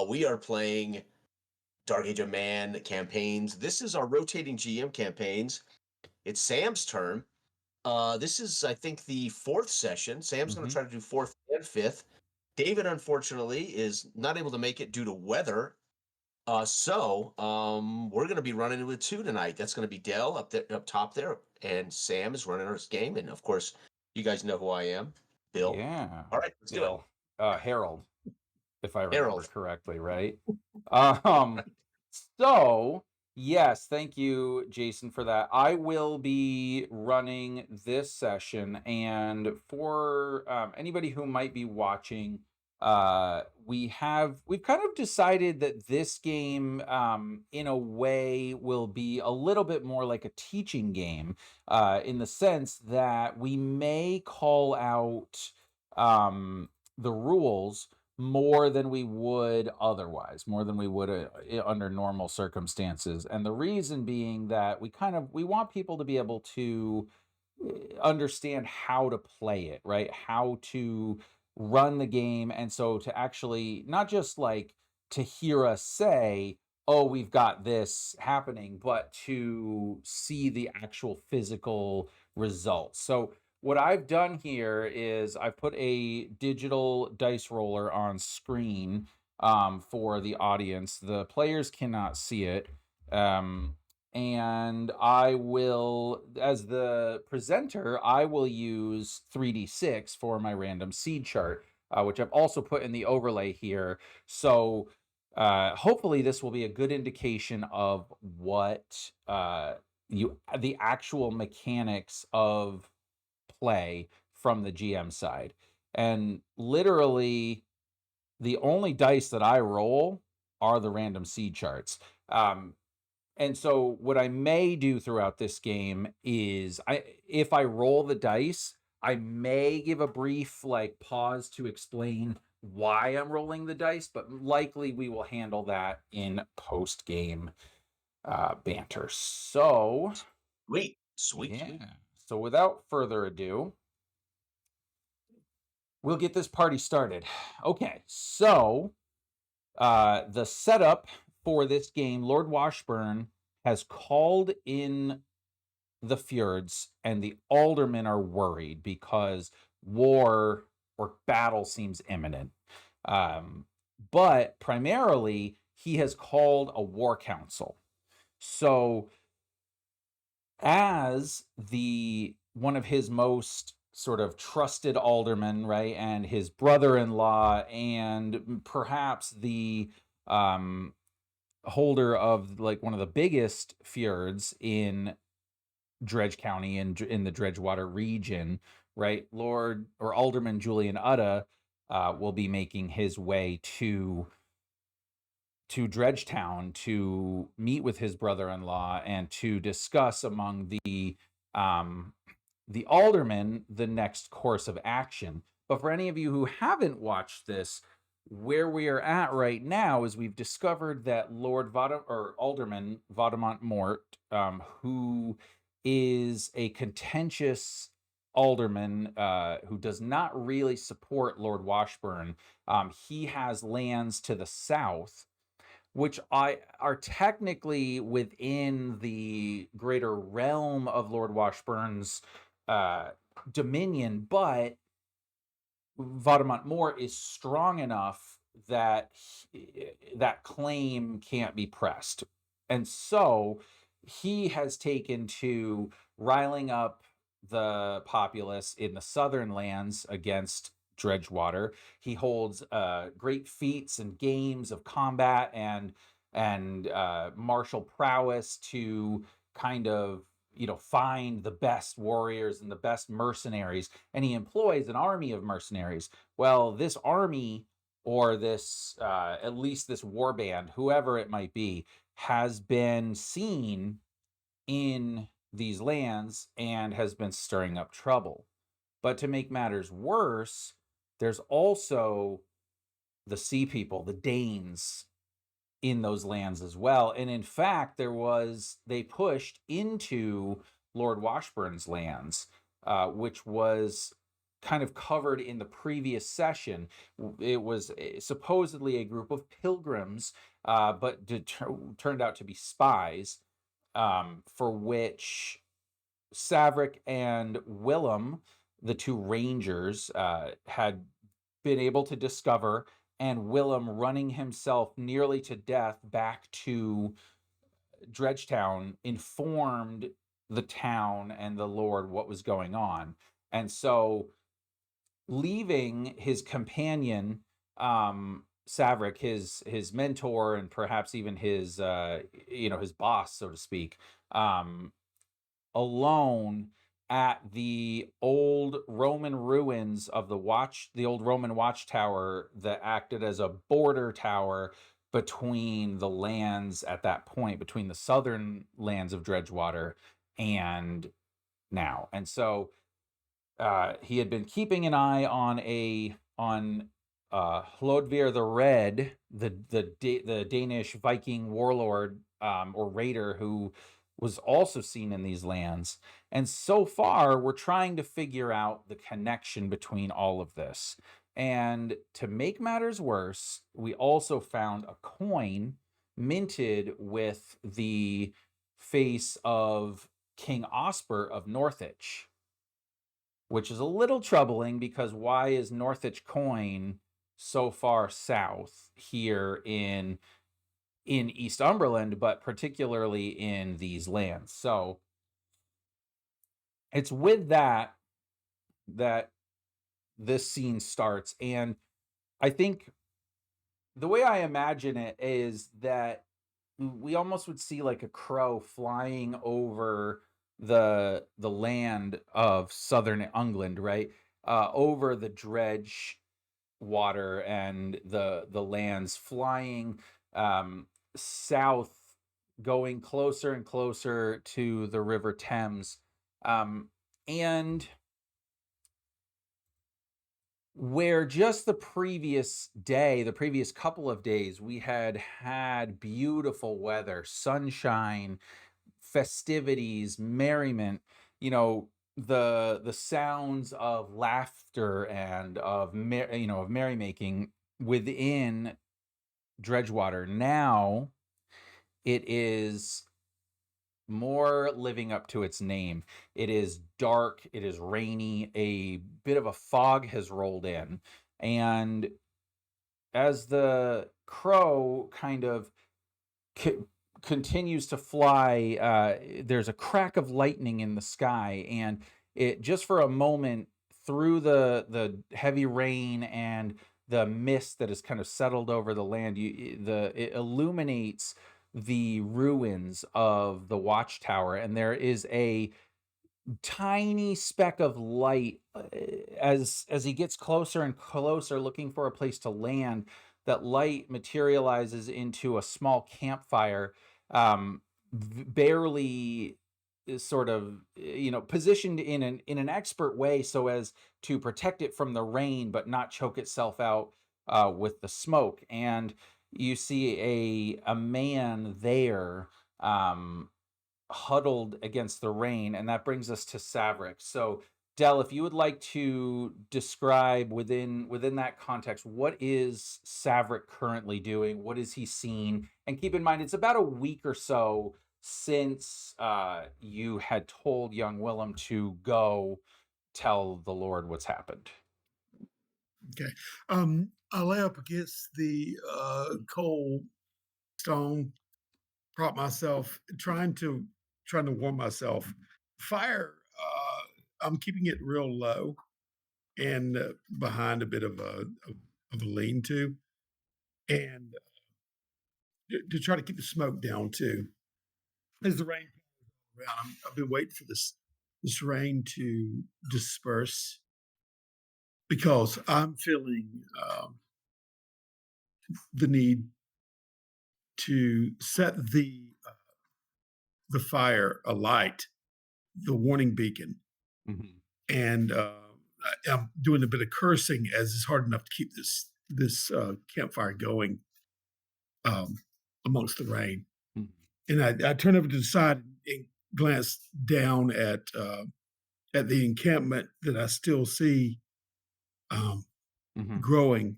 We are playing Dark Age of Man campaigns. This is our rotating GM campaigns. It's Sam's turn. This is, I think, the fourth session. Sam's going to Mhm. try to do fourth and fifth. David, unfortunately, is not able to make it due to weather. So we're going to be running with two tonight. That's going to be Dell up there, up top there, and Sam is running his game. And of course, you guys know who I am, Bill. Yeah. All right, let's do it. Bill. Harold, if I remember Harold. correctly, right? Um, so yes, thank you, Jason, for that. I will be running this session, and for anybody who might be watching, we've kind of decided that this game, in a way, will be a little bit more like a teaching game, in the sense that we may call out the rules more than we would otherwise, more than we would under normal circumstances. And the reason being that we want people to be able to understand how to play it, right? How to run the game. And so to actually not just like to hear us say, oh, we've got this happening, but to see the actual physical results. So what I've done here is I've put a digital dice roller on screen for the audience. The players cannot see it. Um, and I will, as the presenter, I will use 3d6 for my random seed chart, which I've also put in the overlay here. So hopefully this will be a good indication of what the actual mechanics of play from the GM side. And literally, the only dice that I roll are the random seed charts. And so, what I may do throughout this game is, if I roll the dice, I may give a brief like pause to explain why I'm rolling the dice, but likely we will handle that in post game banter. So, Sweet, sweet. yeah. So, without further ado, we'll get this party started. Okay, so the setup for this game, Lord Washburn has called in the fjords, and the aldermen are worried because war or battle seems imminent. Um, but primarily, he has called a war council. So as the one of his most sort of trusted aldermen, right, and his brother-in-law, and perhaps the um, holder of like one of the biggest fjords in Dredge County and in the Dredgewater region, right, Lord or Alderman Julian Utta will be making his way to Dredgetown to meet with his brother-in-law and to discuss among the aldermen the next course of action. But for any of you who haven't watched this, where we are at right now is we've discovered that Lord or Alderman Vadamont Mort, who is a contentious alderman who does not really support Lord Washburn. He has lands to the south which are technically within the greater realm of Lord Washburn's uh, dominion, but Vadamont Moore is strong enough that that claim can't be pressed. And so he has taken to riling up the populace in the southern lands against Dredgewater. He holds great feats and games of combat and martial prowess to kind of find the best warriors and the best mercenaries, and he employs an army of mercenaries. Well, this army, or this at least this warband, whoever it might be, has been seen in these lands and has been stirring up trouble. But to make matters worse, there's also the sea people, the Danes, in those lands as well. And in fact, they pushed into Lord Washburn's lands, which was kind of covered in the previous session. It was supposedly a group of pilgrims, but turned out to be spies, for which Saverick and Willem, the two rangers, had been able to discover, and Willem running himself nearly to death back to Dredgetown informed the town and the Lord what was going on. And so, leaving his companion, Saverick, his mentor, and perhaps even his his boss, so to speak, um, alone at the old Roman ruins of the old Roman watchtower that acted as a border tower between the lands at that point, between the southern lands of Dredgewater and now. And so, he had been keeping an eye on Hlodvir the Red, the Danish Viking warlord, or raider, who was also seen in these lands. And so far, we're trying to figure out the connection between all of this. And to make matters worse, we also found a coin minted with the face of King Osper of Northich, which is a little troubling because why is Northich coin so far south here in Eastumberland, but particularly in these lands? So it's with that this scene starts, and I think the way I imagine it is that we almost would see like a crow flying over the land of southern England, right? Over the dredge water and the lands, flying south, going closer and closer to the River Thames. And where just the previous day, the previous couple of days, we had beautiful weather, sunshine, festivities, merriment, the sounds of laughter and of of merrymaking within Dredgewater. Now it is more living up to its name. It is dark, it is rainy, a bit of a fog has rolled in. And as the crow kind of co- continues to fly, there's a crack of lightning in the sky, and it just for a moment, through the heavy rain and the mist that has kind of settled over the land, it illuminates the ruins of the watchtower, and there is a tiny speck of light, as he gets closer and closer looking for a place to land. That light materializes into a small campfire, barely sort of positioned in an expert way so as to protect it from the rain but not choke itself out with the smoke. And you see a man there, huddled against the rain, and that brings us to Saverick. So, Dell, if you would like to describe within that context, what is Saverick currently doing? What is he seeing? And keep in mind, it's about a week or so since you had told young Willem to go tell the Lord what's happened. Okay. I lay up against the cold stone, prop myself, trying to warm myself. Fire. I'm keeping it real low and behind a bit of a lean-to, and to try to keep the smoke down too. As the rain comes around, I've been waiting for this rain to disperse because I'm feeling the need to set the fire alight, the warning beacon, Mhm. and I'm doing a bit of cursing as it's hard enough to keep this campfire going um, amongst the rain. Mhm. And I turn over to the side and glance down at the encampment that I still see um, Mhm. growing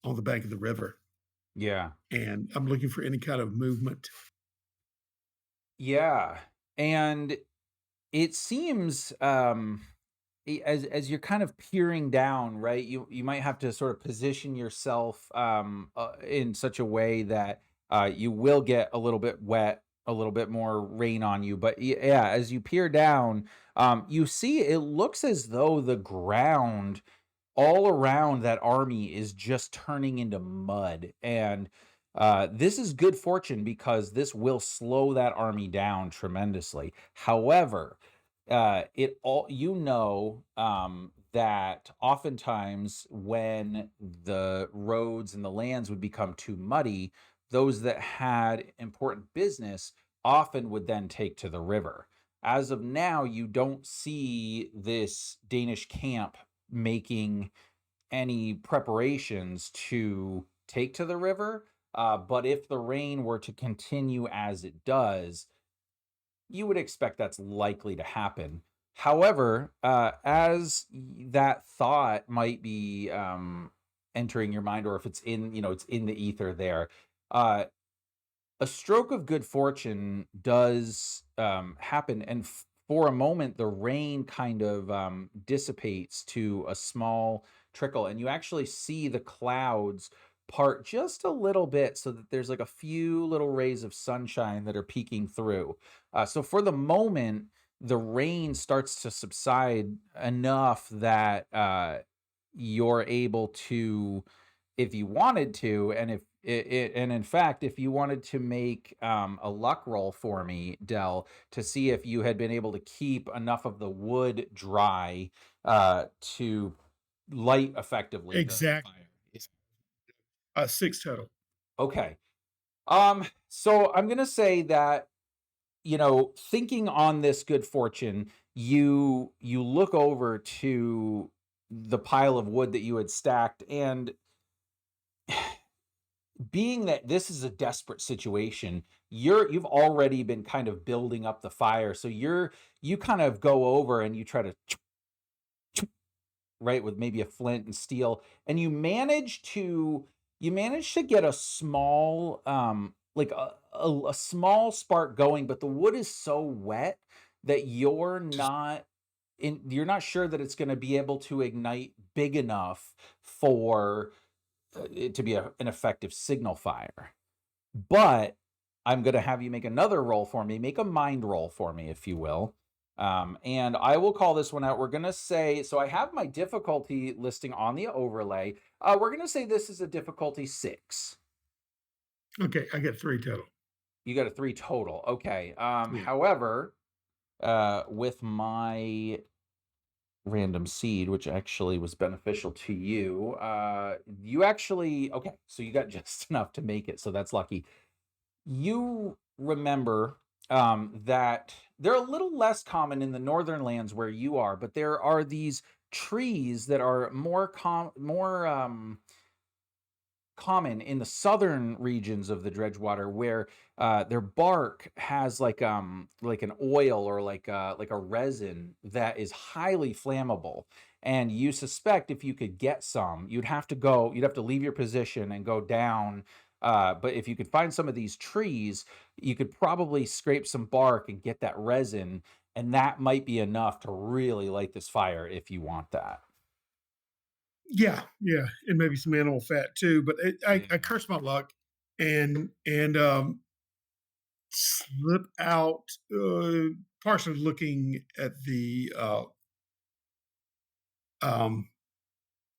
on the bank of the river, Yeah. and I'm looking for any kind of movement. Yeah. And it seems, as you're kind of peering down, right? You might have to sort of position yourself in such a way that you will get a little bit wet, a little bit more rain on you. But yeah, as you peer down, you see it looks as though the ground all around that army is just turning into mud. And this is good fortune because this will slow that army down tremendously. However, it all that oftentimes when the roads and the lands would become too muddy, those that had important business often would then take to the river. As of now, you don't see this Danish camp making any preparations to take to the river. But if the rain were to continue as it does, you would expect that's likely to happen. However, that thought might be entering your mind, or if it's in, it's in the ether there. Uh, a stroke of good fortune does happen, and for a moment the rain kind of dissipates to a small trickle, and you actually see the clouds part just a little bit so that there's like a few little rays of sunshine that are peeking through. So for the moment the rain starts to subside enough that you're able to, if you wanted to, and if and in fact, if you wanted to make a luck roll for me, Dell, to see if you had been able to keep enough of the wood dry to light effectively the Exact fire. Yeah. 6 total. Okay. So I'm gonna say that, thinking on this good fortune, you look over to the pile of wood that you had stacked, and being that this is a desperate situation, you've already been kind of building up the fire. So you kind of go over and you try to right with maybe a flint and steel, and you manage to get a small like a small spark going, but the wood is so wet that Just you're not sure that it's going to be able to ignite big enough for it to be an effective signal fire. But I'm gonna have you make another roll for me. Make a mind roll for me, if you will. And I will call this one out. We're gonna say, so I have my difficulty listing on the overlay. We're gonna say this is a difficulty 6. okay, I get 3 total. You got a 3 total. Okay. Yeah. However, with my random seed, which actually was beneficial to you, you actually okay, so you got just enough to make it, so that's lucky. You remember that they're a little less common in the northern lands where you are, but there are these trees that are more common in the southern regions of the Dredgewater, where their bark has like an oil, or like a resin that is highly flammable. And you suspect if you could get some, you'd have to leave your position and go down. But if you could find some of these trees, you could probably scrape some bark and get that resin, and that might be enough to really light this fire if you want that. Yeah, yeah, and maybe some animal fat too, but I Yeah. curse my luck and slip out, partially looking at um,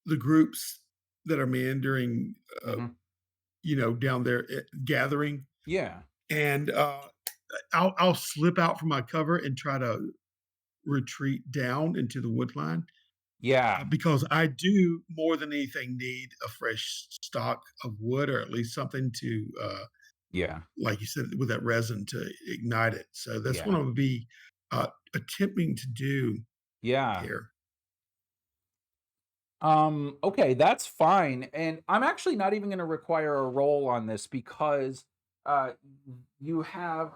the groups that are meandering, Hmm. down there, gathering, Yeah. and, I'll slip out from my cover and try to retreat down into the wood line, Yeah. because I do more than anything need a fresh stock of wood, or at least something to, Yeah. like you said, with that resin to ignite it. So that's what Yeah. I'm gonna be, attempting to do Yeah. here. Okay, that's fine. And I'm actually not even going to require a roll on this because uh you have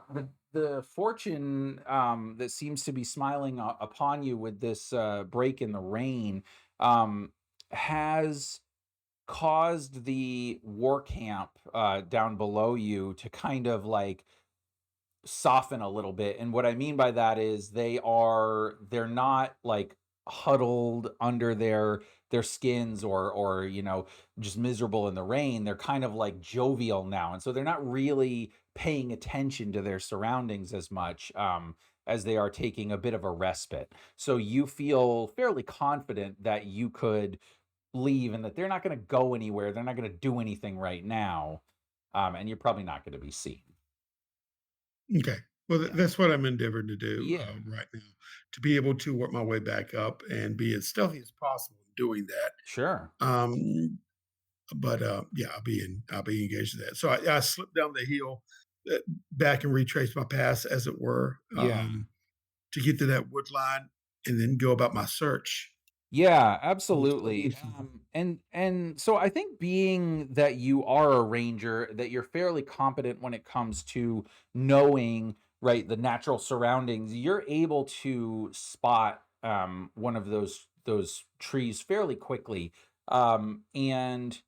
the fortune that seems to be smiling upon you with this break in the rain. Um has caused the war camp down below you to kind of like soften a little bit. And what I mean by that is they're not like huddled under their skins or just miserable in the rain. They're kind of like jovial now. And so they're not really paying attention to their surroundings as much as they are taking a bit of a respite. So you feel fairly confident that you could leave and that they're not going to go anywhere. They're not going to do anything right now. And you're probably not going to be seen. Okay. Well, Yeah. that's what I'm endeavoring to do Yeah. right now, to be able to work my way back up and be as stealthy as possible in doing that. Sure. But yeah, I'll be engaged in that. So I slipped down the hill, uh, back and retrace my path, as it were, Yeah. to get to that wood line, and then go about my search. Yeah, Most absolutely. obviously. And so I think being that you are a ranger, that you're fairly competent when it comes to knowing, right, the natural surroundings, you're able to spot one of those trees fairly quickly. And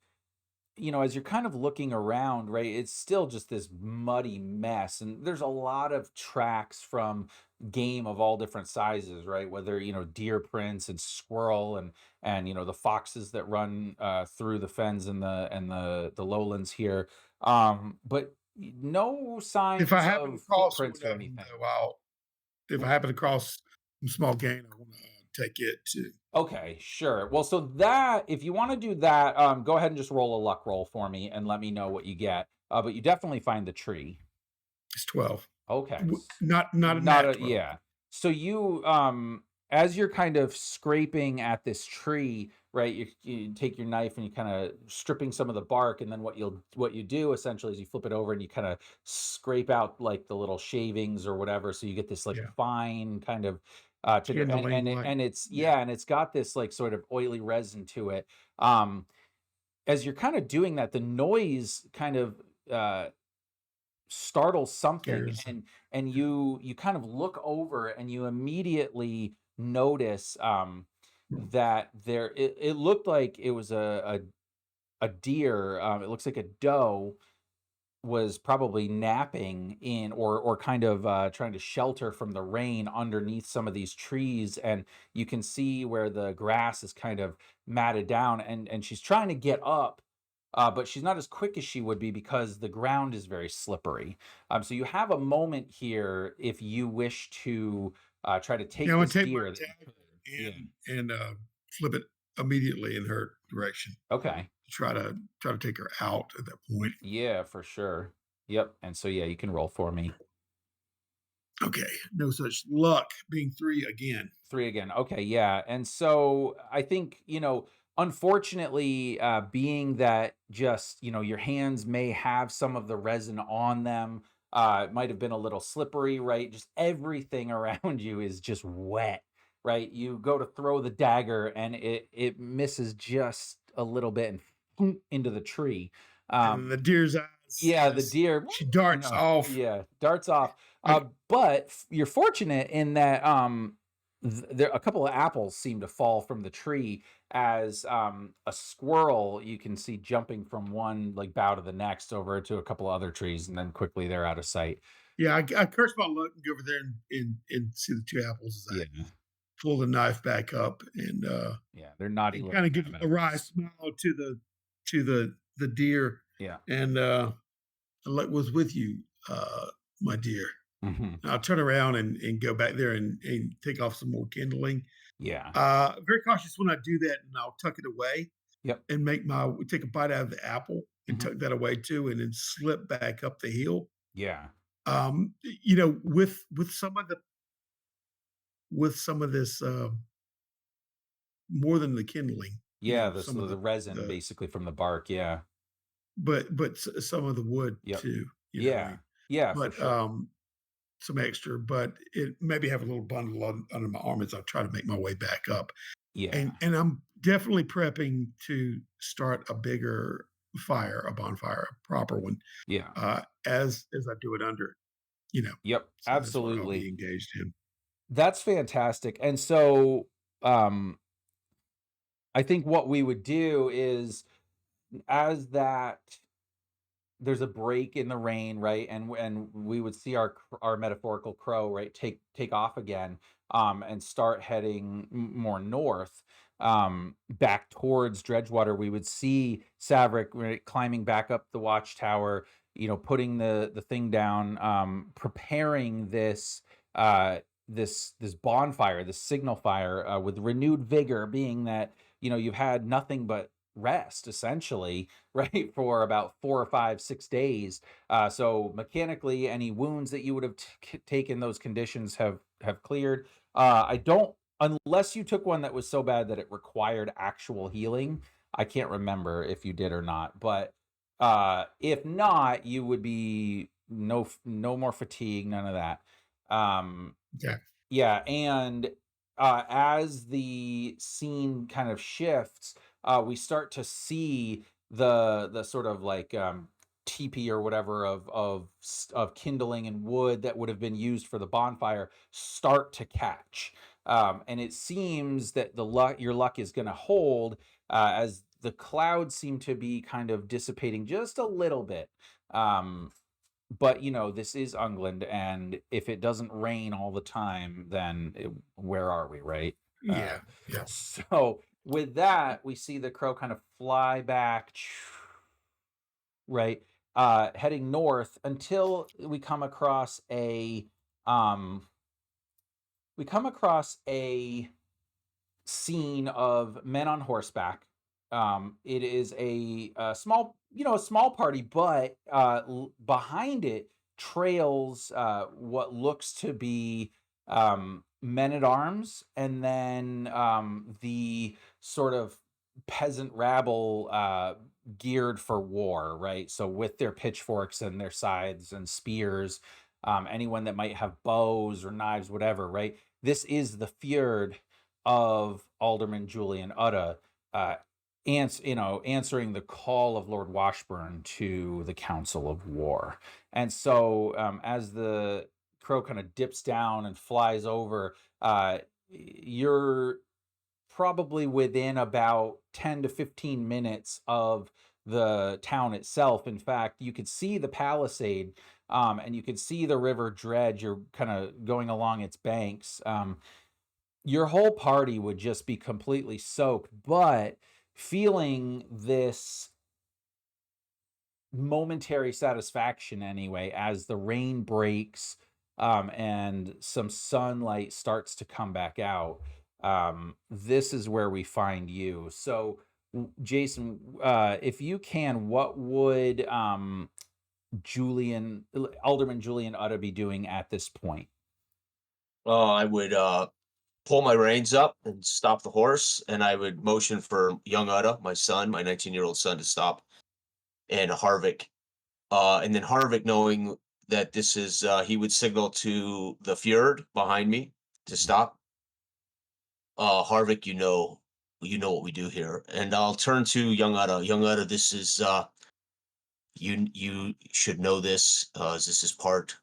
as you're kind of looking around, right, it's still just this muddy mess. And there's a lot of tracks from game of all different sizes, right? Whether, deer prints and squirrel and the foxes that run through the fens and the lowlands here. But no If I signs happen to of cross one footprints or of them, anything. though, if I happen to cross some small game, I wanna take it too. Okay, sure. Well, so that if you want to do that, go ahead and just roll a luck roll for me and let me know what you get. But you definitely find the tree. It's 12. Okay. Not a Not nat a 12. yeah. So you as you're kind of scraping at this tree, right? You take your knife and you kind of stripping some of the bark, and then what you do essentially is you flip it over and you kind of scrape out like the little shavings or whatever, so you get this like Yeah. fine kind of Kindling like, and it's yeah. yeah, and it's got this like sort of oily resin to it. Um as you're kind of doing that, the noise kind of uh startles something, Scares and you kind of look over and you immediately notice that it looked like it was a deer. It looks like a doe was probably napping in or kind of trying to shelter from the rain underneath some of these trees, and you can see where the grass is kind of matted down, and she's trying to get up, but she's not as quick as she would be because the ground is very slippery. So you have a moment here if you wish to try to Yeah, take I'm gonna this take my deer that you dagger could. Yeah. and flip it immediately in her direction Okay. to try to take her out at that point. Yeah, for sure. Yep. And so yeah, you can roll for me. Okay, no such luck, being 3 again. 3 again. Okay, yeah. And so I think, unfortunately, being that just, your hands may have some of the resin on them, it might have been a little slippery, right? Just everything around you is just wet, right? You go to throw the dagger and it misses just a little bit and thunk into the tree. And Um, the deer's eyes yeah, the just deer, she darts off. yeah, darts off. Like, But you're fortunate in that there a couple of apples seem to fall from the tree as a squirrel you can see jumping from one like bough to the next over to a couple of other trees, and then quickly they're out of sight. yeah, I curse my luck and go over there and see the 2 apples as I Yeah, pull the knife back up yeah, they're naughty and little kinda give crab a wry apples. smile to the deer, Yeah. and, "The luck was with you, my dear." Hmm. I'll turn around and go back there and take off some more kindling. Yeah. Very cautious when I do that, and I'll tuck it away Yep. and take a bite out of the apple and Hmm. tuck that away too, and then slip back up the hill. Yeah. With some of this, more than the kindling, Yeah. some of The resin the basically from the bark. Yeah. some of the wood Yep. too, Yeah. Yeah. For but, sure. some extra, but it maybe have a little bundle under my arm as I try to make my way back up. Yeah. And I'm definitely prepping to start a bigger fire, a bonfire, a proper one, Yeah. as I do it under, you know, Yep. so that's what I'll be Absolutely. engaged in. That's fantastic. And so, um, I think what we would do is, as that there's a break in the rain, right? And we would see our metaphorical crow, right, take off again, and start heading more north, back towards Dredgewater. We would see Saverick, right, climbing back up the watchtower, putting the thing down, preparing this bonfire, this signal fire, with renewed vigor, being that you've had nothing but rest essentially, right, for about 4 or 5, 6 days. So mechanically, any wounds that you would have taken, those conditions have cleared. I don't, unless you took one that was so bad that it required actual healing. I can't remember if you did or not, but if not, you would be no more fatigue, none of that. Um, Okay. yeah, and as the scene kind of shifts, we start to see the sort of like teepee or whatever of kindling and wood that would have been used for the bonfire start to catch. And it seems that your luck is going to hold, as the clouds seem to be kind of dissipating just a little bit. Um, but this is England, and if it doesn't rain all the time, then where are we, right? uh Yeah. Yeah. so with that, we see the crow kind of fly back, right, heading north until um we come across a scene of men on horseback. It is a small party, but behind it trails what looks to be men at arms, and then the sort of peasant rabble, geared for war, right? So with their pitchforks and their scythes and spears, anyone that might have bows or knives, whatever, right? This is the fjord of Alderman Julian Udda, uh, answering the call of Lord Washburn to the Council of War. And so, as the crow kind of dips down and flies over, you're probably within about 10 to 15 minutes of the town itself. In fact, you could see the palisade, and you could see the river Dredge. You're kind of going along its banks. Your whole party would just be completely soaked, but feeling this momentary satisfaction anyway as the rain breaks, and some sunlight starts to come back out. This is where we find you. So, Jason, if you can, what would Alderman Julian Udda be doing at this point? I would pull my reins up and stop the horse, and I would motion for young Utta, my son, my 19-year-old son, to stop, and Harvick. And then Harvick, knowing that this is, he would signal to the fjord behind me to stop. Harvick, you know what we do here. And I'll turn to young Utta. Young Utta, this is, you should know this, as this is part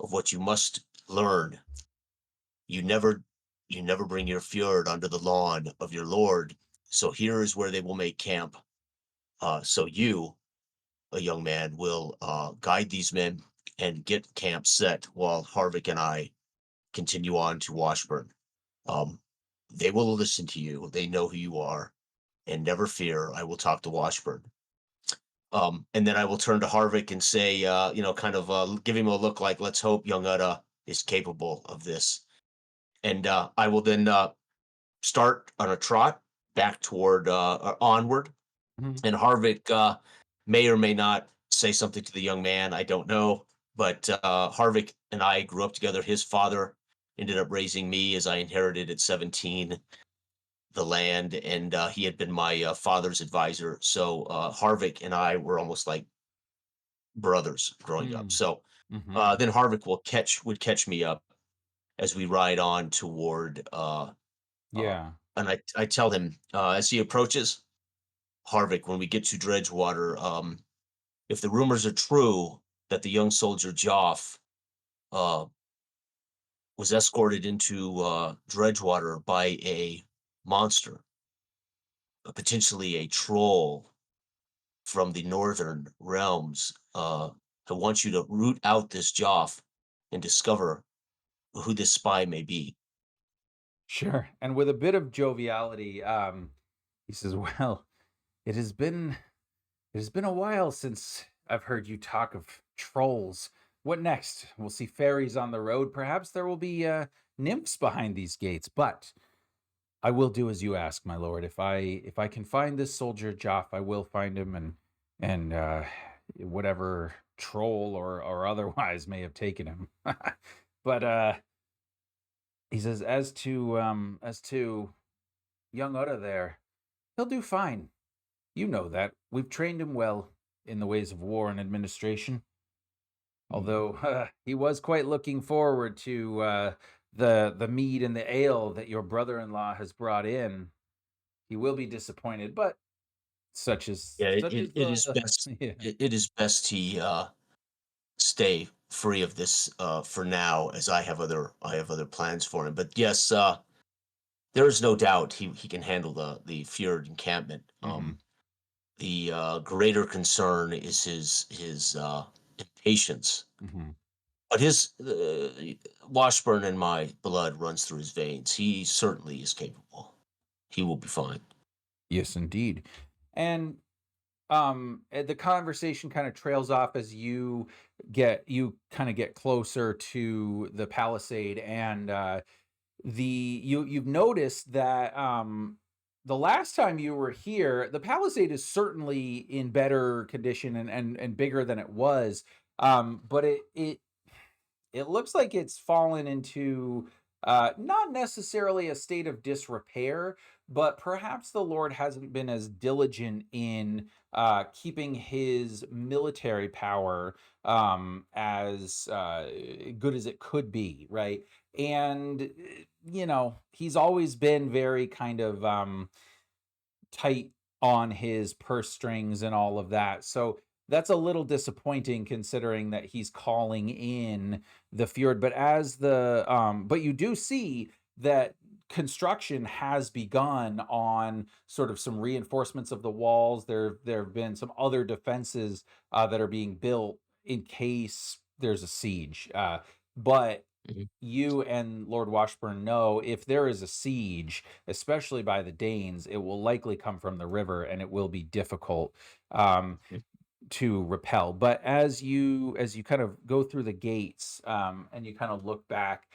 of what you must learn. You never you never bring your fjord under the lawn of your lord. So here is where they will make camp. So you, a young man, will guide these men and get camp set while Harvick and I continue on to Washburn. Um, they will listen to you. They know who you are, and never fear. I will talk to Washburn. And then I will turn to Harvick and say, kind of give him a look like, let's hope young Utta is capable of this. And I will then start on a trot back toward onward. Mhm. And Harvick may or may not say something to the young man. I don't know. But Harvick and I grew up together. His father ended up raising me as I inherited at 17 the land, and he had been my father's advisor. So Harvick and I were almost like brothers growing up. Mm. So Mhm. then Harvick would catch me up as we ride on toward uh, Yeah. and I tell him as he approaches, Harvick, when we get to Dredgewater, if the rumors are true that the young soldier Joff uh, was escorted into Dredgewater by a monster, potentially a troll from the northern realms, who wants you to root out this Joff and discover who this spy may be. Sure. And with a bit of joviality, he says, "Well, it has been it has been a while since I've heard you talk of trolls. What next? We'll see fairies on the road. Perhaps there will be nymphs behind these gates. But I will do as you ask, my lord. If I can find this soldier Joff, I will find him, and whatever troll or otherwise may have taken him. But he says, as to young Utter there, he'll do fine. You know that. We've trained him well in the ways of war and administration. Mhm. Although he was quite looking forward to the mead and the ale that your brother-in-law has brought in. He will be disappointed, but Yeah, such is it is the best. yeah. It is best he stay free of this for now, as I have other plans for him. But yes, there is no doubt he can handle the Fjord encampment. Mhm, The greater concern is his impatience. mhm. But his Washburn in my blood runs through his veins. He certainly is capable. He will be fine. Yes, indeed. And the conversation kind of trails off as you kind of get closer to the palisade, and you've noticed that the last time you were here, the palisade is certainly in better condition and bigger than it was. But it looks like it's fallen into not necessarily a state of disrepair, but perhaps the Lord hasn't been as diligent in keeping his military power as good as it could be, right? And, he's always been very kind of tight on his purse strings and all of that. So that's a little disappointing considering that he's calling in the fjord. But you do see that construction has begun on sort of some reinforcements of the walls. There have been some other defenses that are being built in case there's a siege. But Mhm. you and Lord Washburn know if there is a siege, especially by the Danes, it will likely come from the river and it will be difficult um, to repel. But as you kind of go through the gates and you kind of look back,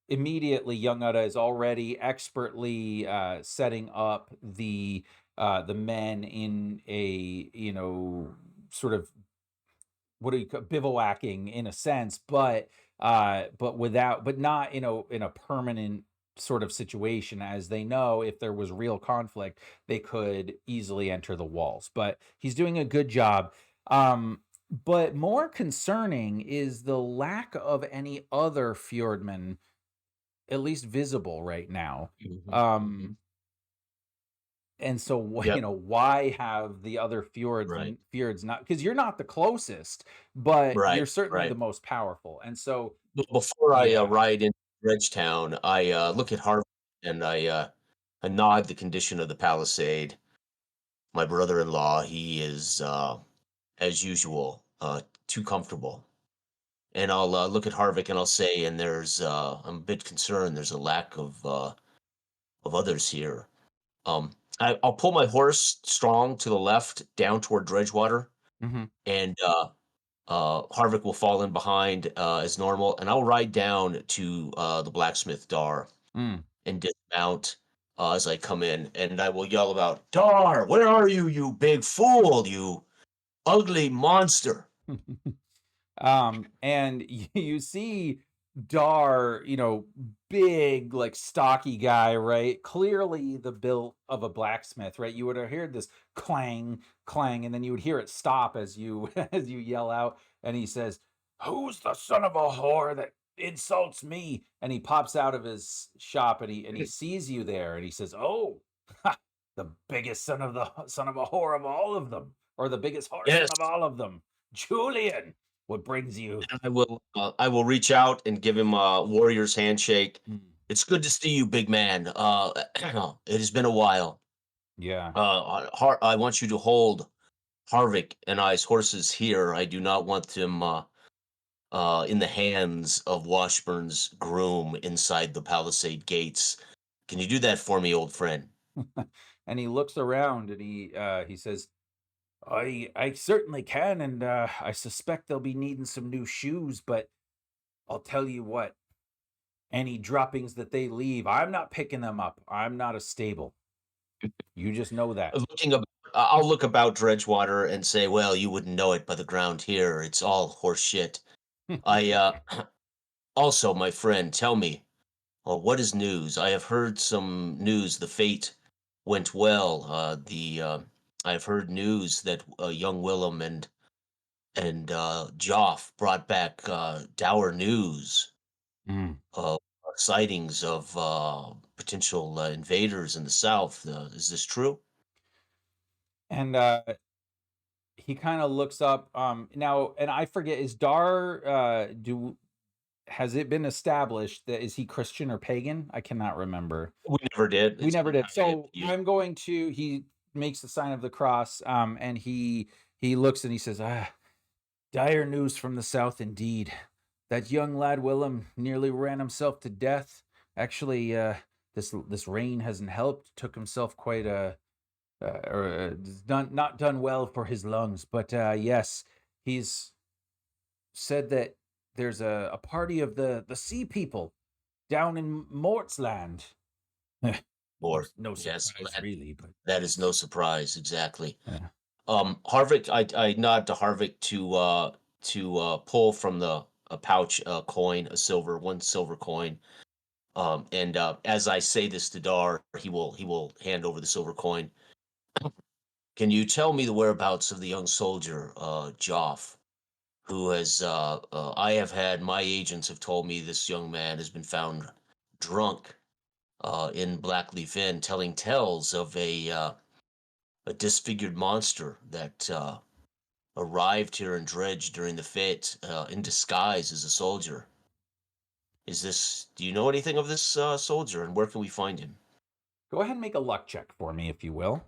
immediately young Uda is already expertly setting up the men in a sort of what do you call bivouacking in a sense, but not in a permanent sort of situation, as they know if there was real conflict, they could easily enter the walls. But he's doing a good job. But more concerning is the lack of any other fjordmen, at least visible right now. Mhm, mhm. Um, and so, Yep. why have the other Right. fjords not? Because you're not the closest, but Right. you're certainly the Right. most powerful. And so, But before I yeah. ride into Bridgetown, I look at Harvey and I nod the condition of the palisade. My brother-in-law, he is as usual too comfortable. And I'll look at Harvick and I'll say, and I'm a bit concerned. There's a lack of others here. I'll pull my horse strong to the left, down toward Dredgewater, Mhm. and Harvick will fall in behind as normal, and I'll ride down to the blacksmith Dar Mm. and dismount as I come in, and I will yell about Dar, where are you, you big fool, you ugly monster? And you see Dar, big, like stocky guy, right? Clearly the built of a blacksmith, right? You would have heard this clang, clang, and then you would hear it stop as you as you yell out, and he says, "Who's the son of a whore that insults me?" And he pops out of his shop and he sees you there, and he says, "Oh, the biggest son of a whore of all of them, or the biggest Yes, whoreson of all of them. Julian, what brings you?" and I will reach out and give him a warrior's handshake. Mm. It's good to see you, big man. It has been a while. Yeah. I want you to hold Harvick and I's horses here. I do not want them in the hands of Washburn's groom inside the palisade gates. Can you do that for me, old friend? And he looks around and he says, I certainly can, and I suspect they'll be needing some new shoes, but I'll tell you what, any droppings that they leave, I'm not picking them up. I'm not a stable. You just know that. Looking ab I'll look about Dredgewater and say, "Well, you wouldn't know it by the ground here. It's all horse shit." I, also, my friend, tell me, what is news? I have heard some news. The fate went well. I've heard news that young Willem and Joff brought back dour news Mm. of sightings of potential invaders in the south. Is this true? And he kind of looks up now, and I forget, is Dar do has it been established that is he Christian or pagan? I cannot remember. We never did. We It's never did. entirely up So to you. I'm going to he makes the sign of the cross, and he looks and he says, "Ah, dire news from the south indeed. That young lad Willem nearly ran himself to death. Actually, this rain hasn't helped. Took himself quite a done not done well for his lungs. But yes, he's said that there's a party of the sea people down in Mortsland. No, Or no yes, well, surprise really, but that is no surprise. Exactly. yeah. Harvick, I nod to Harvick to pull from the a pouch a coin, a silver one silver coin. And as I say this to Dar, he will hand over the silver coin. Can you tell me the whereabouts of the young soldier, Joff, who has I have had my agents have told me this young man has been found drunk in Blackleaf Inn, telling tales of a disfigured monster that arrived here in Dredge during the fete in disguise as a soldier. Do you know anything of this soldier and where can we find him? Go ahead and make a luck check for me if you will.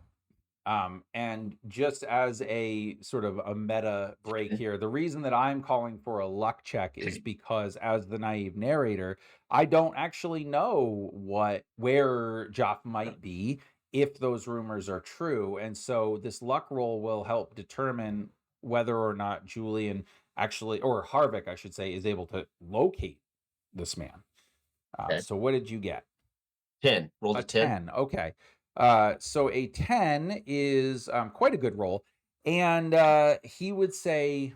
And just as a sort of a meta break Okay. here, the reason that I'm calling for a luck check is because as the naive narrator, I don't actually know where Joff might be if those rumors are true. And so this luck roll will help determine whether or not Julian actually, or Harvick, I should say, is able to locate this man. Okay. So what did you get? 10. Rolled A a 10. 10, okay. So a 10 is, quite a good roll, and, he would say,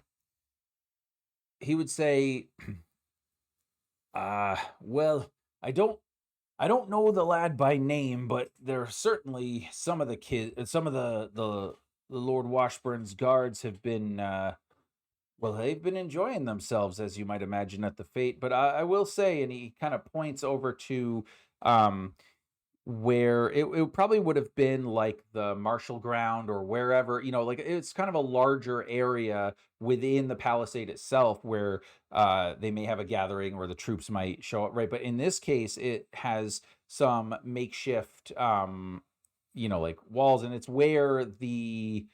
"Well, I don't I don't know the lad by name, but there are certainly some of the Lord Washburn's guards have been, well, they've been enjoying themselves, as you might imagine, at the fete, but I will say," and he kinda points over to, um where it probably would have been like the Marshall Ground or wherever, like it's kind of a larger area within the palisade itself where they may have a gathering or the troops might show up, right? But in this case, it has some makeshift like walls, and it's where the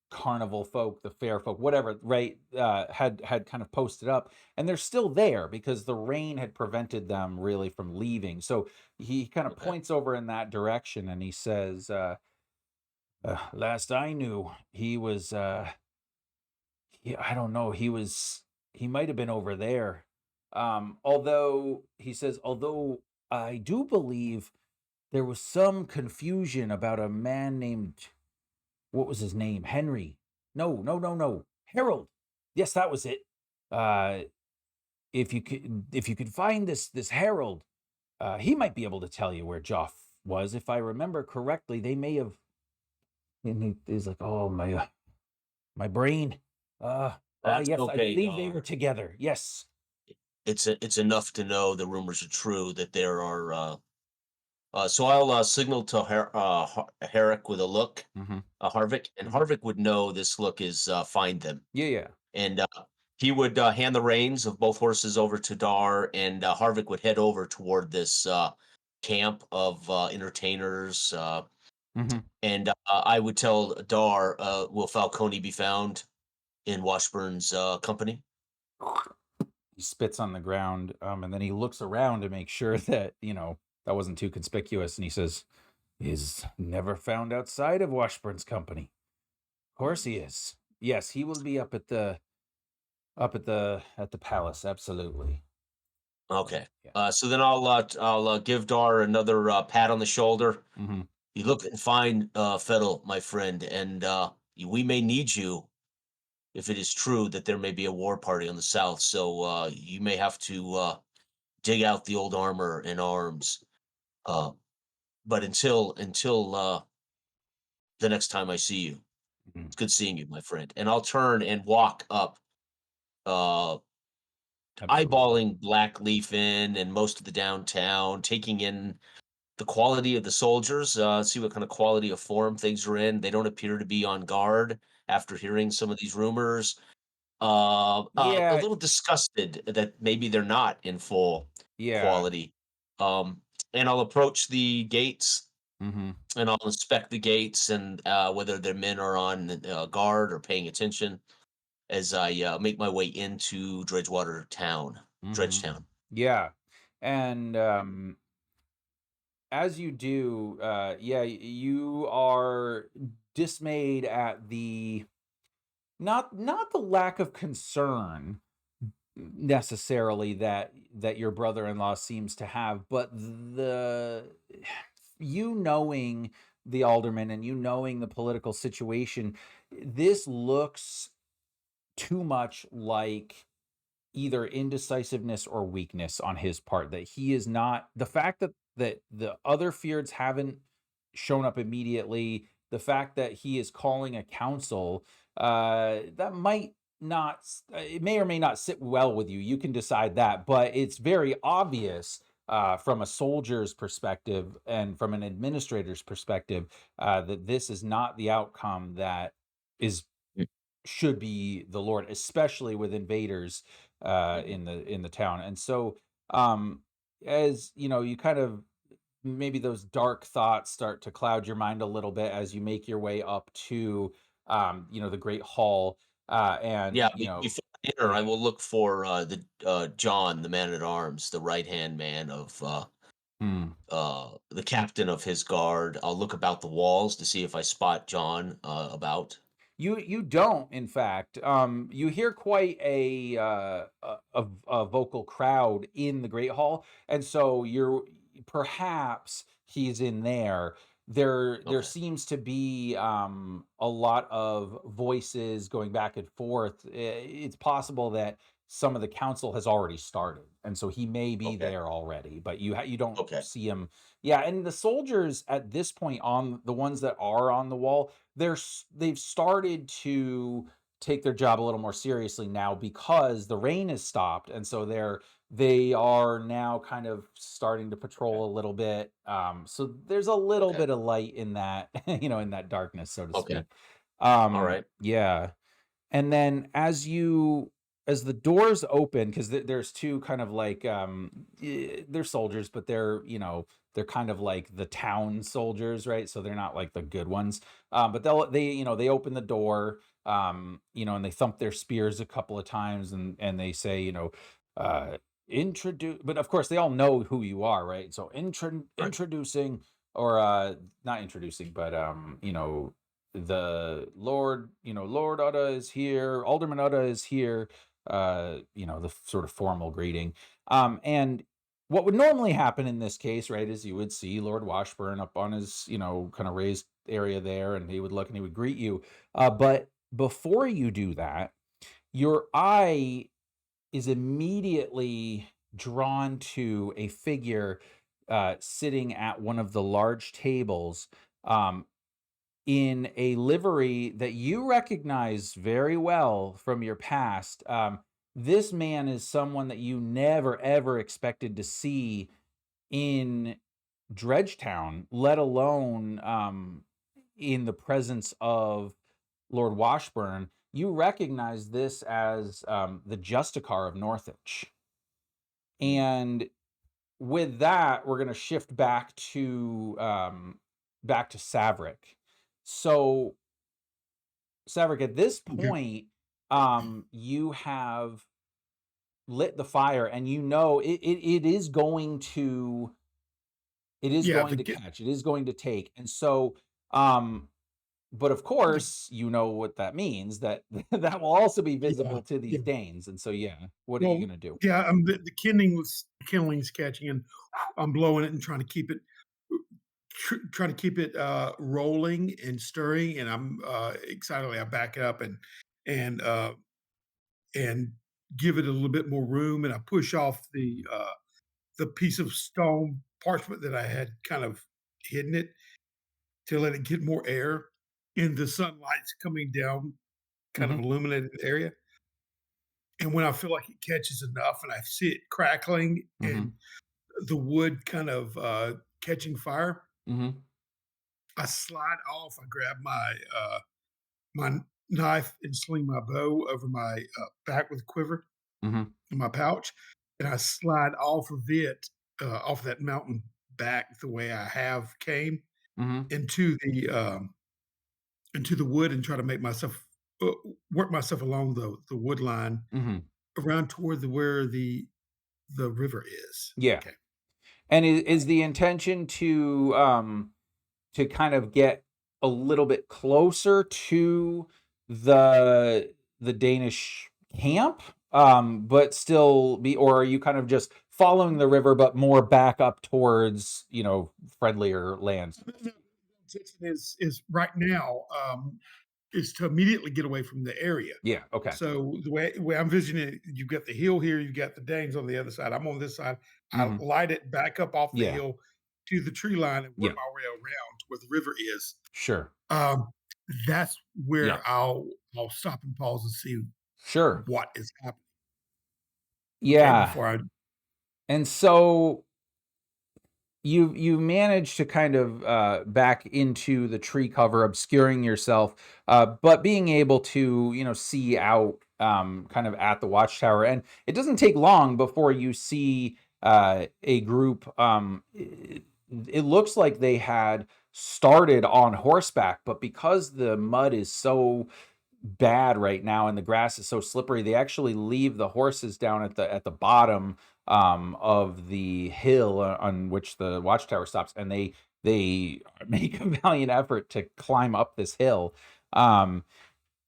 carnival folk, the fair folk, whatever, right, had kind of posted up, and they're still there because the rain had prevented them really from leaving. So he kind of Okay. points over in that direction, and he says, "Last I knew, I don't know, he might have been over there." Although he says, although I do believe there was some confusion about a man named what was his name? Henry. No, no, no, no. Harold. Yes, that was it. Uh, if you could find this Harold, he might be able to tell you where Joff was. If I remember correctly, they may have. And he's like, oh my brain. That's Yes, I okay. believe they were together. Yes. It's enough to know the rumors are true that there are so I'll signal to Herrick with a look, Hmm. Harvick, and Hmm. Harvick would know this look is find them. Yeah, yeah. And he would hand the reins of both horses over to Dar, and Harvick would head over toward this camp of entertainers. Mhm. And I would tell Dar, will Falcone be found in Washburn's company? He spits on the ground, and then he looks around to make sure that, that wasn't too conspicuous, and he says, "Is never found outside of Washburn's company. Of course he is. Yes, he will be up at the palace, absolutely." Okay. Yeah. So then I'll give Dar another pat on the shoulder. Mhm. You look and find Fettel, my friend, and we may need you if it is true that there may be a war party on the south. So you may have to dig out the old armor and arms. Uh, but until the next time I see you, Mhm. it's good seeing you, my friend. And I'll turn and walk up, uh, Absolutely. eyeballing Blackleaf Inn and most of the downtown, taking in the quality of the soldiers, see what kind of quality of form things are in. They don't appear to be on guard after hearing some of these rumors. A Yeah, little disgusted that maybe they're not in full yeah. quality. Um, and I'll approach the gates Mhm. and I'll inspect the gates and whether their men are on guard or paying attention as I make my way into Mhm. Dredgetown. Yeah. And, as you do, yeah, you are dismayed at the not the lack of concern necessarily that your brother-in-law seems to have, but you knowing the alderman and you knowing the political situation, this looks too much like either indecisiveness or weakness on his part, that he is not the fact that the other Feards haven't shown up immediately, the fact that he is calling a council, that might not it may or may not sit well with you. You can decide that, but it's very obvious, from a soldier's perspective and from an administrator's perspective, that this is not the outcome that is Mm, should be the Lord, especially with invaders mhm. in the town. And so, um, as you kind of maybe those dark thoughts start to cloud your mind a little bit as you make your way up to the Great Hall, and Yeah, before dinner, yeah. I will look for the John, the man at arms, the right hand man of Hmm. the captain of his guard. I'll look about the walls to see if I spot John about. You don't, in fact. You hear quite a vocal crowd in the Great Hall, and so you're perhaps he's in there. There Okay, seems to be a lot of voices going back and forth. It's possible that some of the council has already started, and so he may be okay, there already, but you don't okay, see him. Yeah, and the soldiers at this point, on the ones that are on the wall, they've started to take their job a little more seriously now because the rain has stopped, and so they are now kind of starting to okay, patrol a little bit. So there's a little okay, bit of light in that, in that darkness, so to okay. speak. All right. Yeah. And then as the doors open, because there's two kind of like they're soldiers, but they're kind of like the town soldiers, right? So they're not like the good ones. But they open the door, and they thump their spears a couple of times, and they say, uh introduce, but of course they all know who you are, right? So Right. introducing, or not introducing, but the Lord, Lord Udda is here, Alderman Udda is here, the sort of formal greeting. And what would normally happen in this case, right, is you would see Lord Washburn up on his, kind of raised area there, and he would look and he would greet you. But before you do that, your eye is immediately drawn to a figure sitting at one of the large tables, um, in a livery that you recognize very well from your past. This man is someone that you never ever expected to see in Dredgetown, let alone in the presence of Lord Washburn. You recognize this as the Justicar of Northwich. Mm, And with that, we're going to shift back to back to Saverick. So Saverick, at this Okay. point, you have lit the fire, and it is going to Yeah. The get. catch, it is going to take. And so, um, but of course, you know what that means, that that will also be Yeah. visible to Yeah. these Danes. And so, yeah, what are you Well, gonna do? yeah. The kindling's catching, and I'm blowing it and trying to keep it trying to keep it rolling and stirring, and I'm excitedly I back it up and uh, and give it a little bit more room, and I push off the piece of stone parchment that I had kind of hidden it to let it get more air, and the sunlight's coming down, kind of Mhm, illuminating the area. And when I feel like it catches enough, and I see it crackling and mhm, the wood kind of catching fire, mhm, I slide off. I grab my knife and sling my bow over my back with a quiver mhm, in my pouch, and I slide off of it, off that mountain back the way I have came mhm, into the wood and try to make myself uh, work myself along the wood line mhm. around toward where the river is. Yeah. Okay. And is the intention to kind of get a little bit closer to the Danish camp, but still be, or are you kind of just following the river, but more back up towards, friendlier lands? The intention is right now is to immediately get away from the area. Yeah. Okay. So the way I'm visioning it, you've got the hill here, you've got the Danes on the other side. I'm on this side. I Hmm. light it back up off the Yeah. hill to the tree line and work Yeah. my way around to where the river is. Sure. Um, that's Yeah. where I'll stop and pause and see Sure. what is happening. Okay, Yeah. before I. And so you managed to kind of back into the tree cover, obscuring yourself, but being able to see out, kind of at the watchtower. And it doesn't take long before you see a group. It looks like they had started on horseback, but because the mud is so bad right now and the grass is so slippery, they actually leave the horses down at the bottom, of the hill, on which the watchtower stops, and they make a valiant effort to climb up this hill.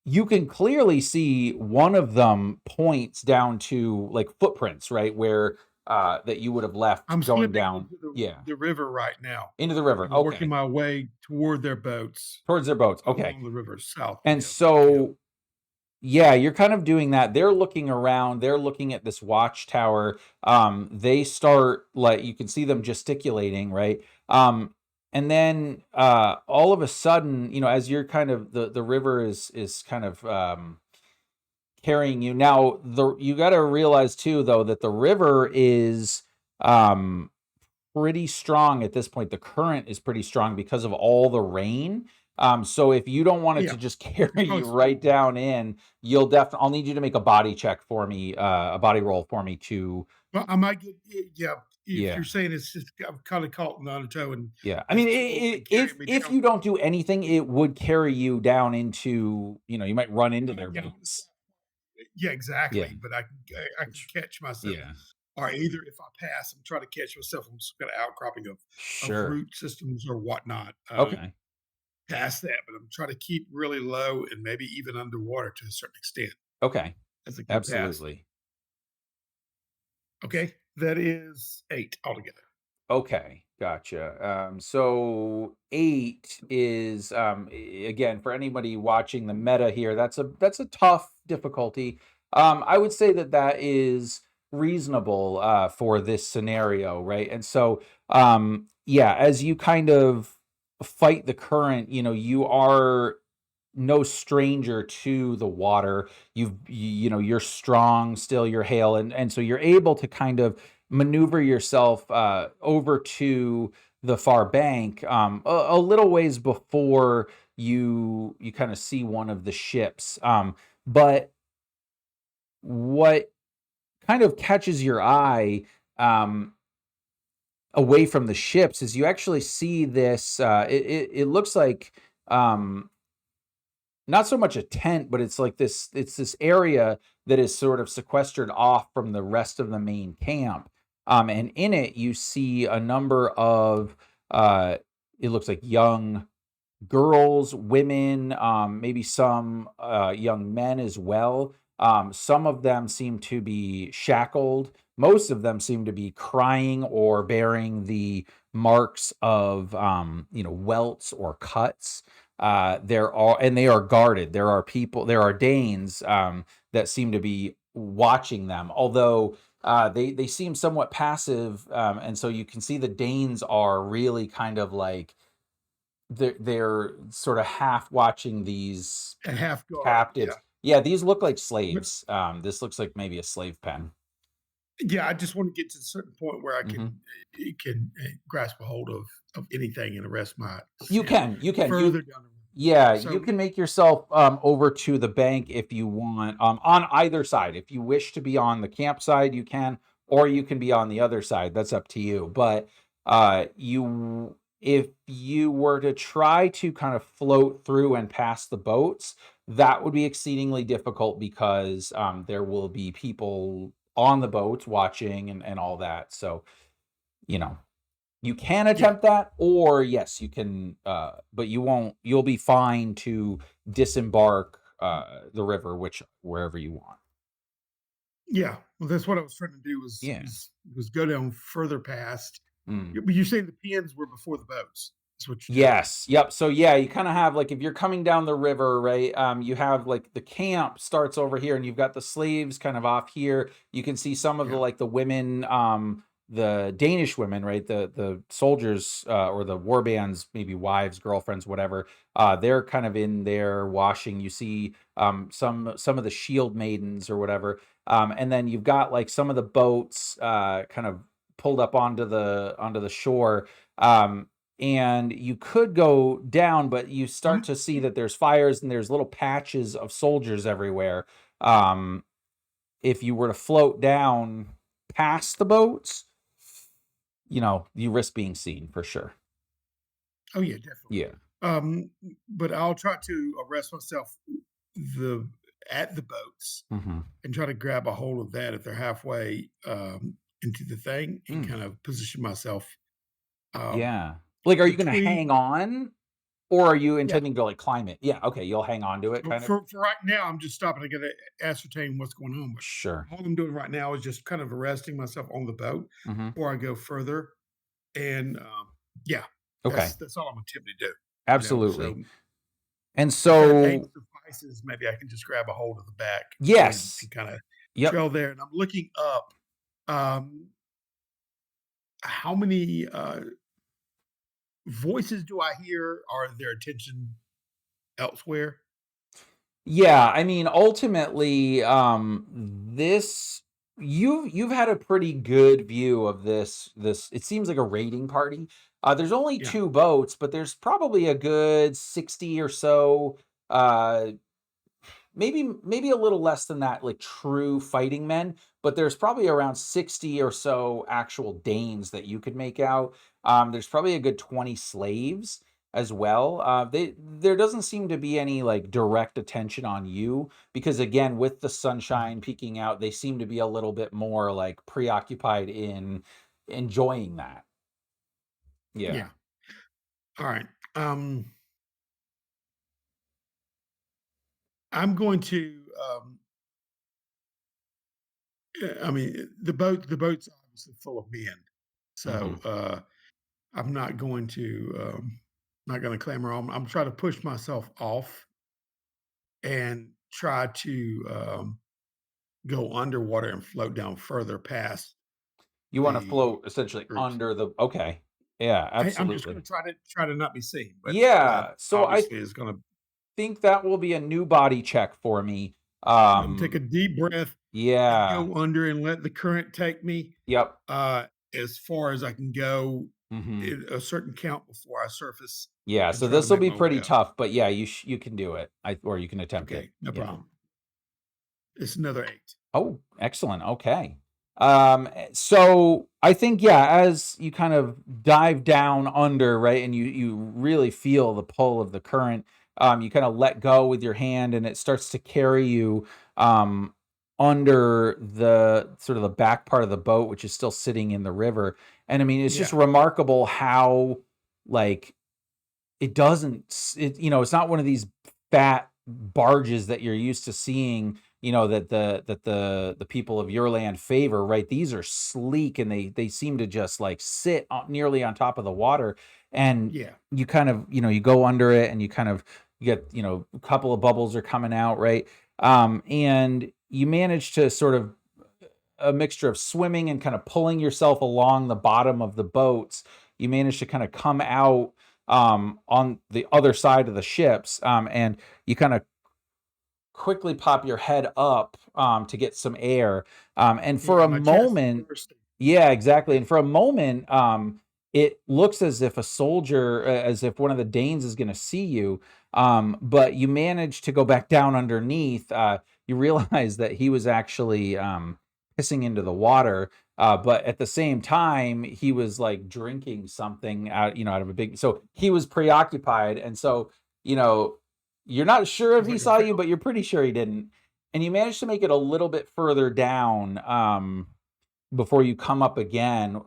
You can clearly see one of them points down to like footprints, right, where that you would have left I'm going slipping down, into yeah, the river right now into the river. and working Okay, my way toward their boats towards their boats. Okay, along the river south of and them. Yeah. so, yeah, you're kind of doing that. They're looking around, they're looking at this watchtower. They start, like, you can see them gesticulating, right? And then all of a sudden, as you're kind of, the river is kind of carrying you. Now, you got to realize too, though, that the river is um pretty strong at this point. The current is pretty strong because of all the rain. So if you don't want it Yeah. to just carry Oh, you it's right down in, I'll need you to make a body check for me, a body roll for me to, well, I might get yeah, if yeah, you're saying it's just I'm kinda caught in the undertow and yeah. I mean, it's slowly if carrying me if down. you don't do anything, it would carry you down into, you might run into their Yeah, boats. yeah, Yeah, exactly, but I can catch myself. yeah, Or either if I pass, I'm trying to catch myself on some kinda outcropping of sure. root systems or whatnot, Okay, past that, but I'm trying to keep really low and maybe even underwater to a certain extent okay, as I go past. absolutely. Okay, that is 8 altogether. Okay, gotcha. So 8 is, again, for anybody watching the meta here, that's a tough difficulty. I would say that that is reasonable for this scenario, right? And so, yeah, as you kind of fight the current, you are no stranger to the water. You're strong still, you're hale, and so you're able to kind of maneuver yourself over to the far bank, a little ways before you kind of see one of the ships. But what kind of catches your eye, um, away from the ships is you actually see this, it looks like, um, not so much a tent, but it's this area that is sort of sequestered off from the rest of the main camp. And in it, you see a number of, uh, it looks like young girls, women, maybe some young men as well. Some of them seem to be shackled. Most of them seem to be crying or bearing the marks of, welts or cuts. And they are guarded. There are people, there are Danes that seem to be watching them, although they seem somewhat passive. And so you can see the Danes are really kind of like, they're sort of half watching these A half guard, yeah. captives. Yeah, these look like But slaves. This looks like maybe a slave pen. yeah, I just want to get to a certain point where I Mhm. can grasp a hold of anything and arrest my You scent can, you can, further down the road. yeah, you So can make yourself over to the bank if you want, on either side. If you wish to be on the campside, you can, or you can be on the other side. That's up to you. But you, if you were to try to kind of float through and past the boats, that would be exceedingly difficult because there will be people on the boats watching and all that. So, you know, you can yeah, attempt that, or yes, you can, but you won't. You'll be fine to disembark the river, which wherever you want. yeah. Well, that's what I was trying to do Yeah. was go down further past. Mm. But you're saying the pins were before the boats. That's what you're telling me. Yes. Yep. So yeah, you kind of have like if you're coming down the river, right? You have like the camp starts over here, and you've got the slaves kind of off here. You can see some of the Yeah. like the women, the Danish women, right? The soldiers or the war bands, maybe wives, girlfriends, whatever. They're kind of in there washing. You see some of the shield maidens or whatever. And then you've got like some of the boats kind of pulled up onto the shore. And you could go down, but you start I'm to see that there's fires and there's little patches of soldiers everywhere. Um, if you were to float down past the boats, you risk being seen for sure. Oh yeah, definitely. Yeah. But I'll try to arrest myself the at the boats Hmm. and try to grab a hold of that if they're halfway into the thing and Mm, kind of position myself um, yeah. Like, are you going to hang between. on, or are you Yeah. intending to like climb it? Yeah. Okay. You'll hang on to it, So kind of. for right now, I'm just stopping. I got to ascertain what's going on. But Sure. all I'm doing right now is just kind of arresting myself on the boat Hmm. before I go further. And yeah, Okay. that's all I'm attempting to do. So Absolutely. And if that aid so, suffices, maybe I can just grab a hold of the back and yes. kind of Yep. trail there. And I'm looking up. Um, how many voices do I hear? Are their attention elsewhere? Yeah, I mean, ultimately, this you've had a pretty good view of this. It seems like a raiding party. There's only Yeah. two boats, but there's probably a good 60 or so uh maybe a little less than that, like true fighting men, but there's probably around 60 or so actual Danes that you could make out. There's probably a good 20 slaves as well. There doesn't seem to be any like direct attention on you because again, with the Mhm. sunshine peeking out, they seem to be a little bit more like preoccupied in enjoying that. Yeah. Yeah. All right. Um, I'm going to. I mean, the boat's obviously full of men, so Hmm. I'm not going to not going to clamor on. I'm trying to push myself off and try to go underwater and float down further past You want to the float essentially groups. under the okay. Yeah, I'm just going absolutely. to try to not be seen, but that Yeah, so I obviously is going to. think that will be a new body check for me. I'm take a deep breath and Yeah. go under and let the current take me Yep. uh, as far as I can go Mhm. in a certain count before I surface Yeah, and so try to this will make be my way pretty up. tough, but yeah, you can do it. Or you can attempt it. Okay, no Yeah. problem. It's another 8. Oh, excellent. Okay. So I think, yeah, as you kind of dive down under, right, and you really feel the pull of the current, you kind of let go with your hand, and it starts to carry you um, under the sort of the back part of the boat, which is still sitting in the river. And I mean, it's just Yeah. remarkable how, like, it doesn't it's not one of these fat barges that you're used to seeing, that the people of your land favor, right? These are sleek, and they seem to just like sit nearly on top of the water. And Yeah. you kind of, you go under it, and you kind of, you get, a couple of bubbles are coming out, right? And you manage to sort of a mixture of swimming and kind of pulling yourself along the bottom of the boats. You manage to kind of come out on the other side of the ships, and you kind of quickly pop your head up to get some air. And for Yeah. a My chest is moment, bursting. yeah, exactly. And for a moment, it looks as if a soldier, as if one of the Danes is going to see you. But you manage to go back down underneath. You realize that he was actually pissing into the water. But at the same time, he was like drinking something out of a big. So he was preoccupied, and so you know you're not sure if It's he like a saw you, film. but you're pretty sure he didn't. And you managed to make it a little bit further down before you come up again,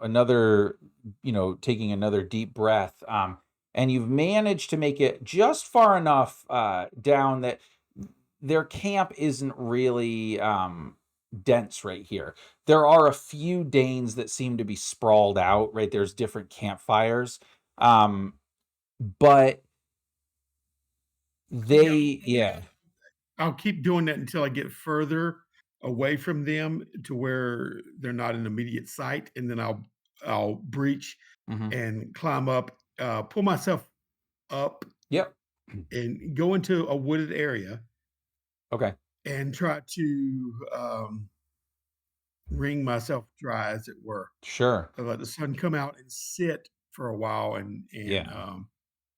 taking another deep breath. And you've managed to make it just far enough down that their camp isn't really dense right here. There are a few Danes that seem to be sprawled out, right? There's different campfires. Um, but Yeah. yeah. I'll keep doing that until I get further away from them to where they're not in immediate sight, and then I'll breach Mhm. and climb up, pull myself up, Yep. and go into a wooded area Okay. and try to wring myself dry, as it were. Sure. I let the sun come out and sit for a while, and Yeah.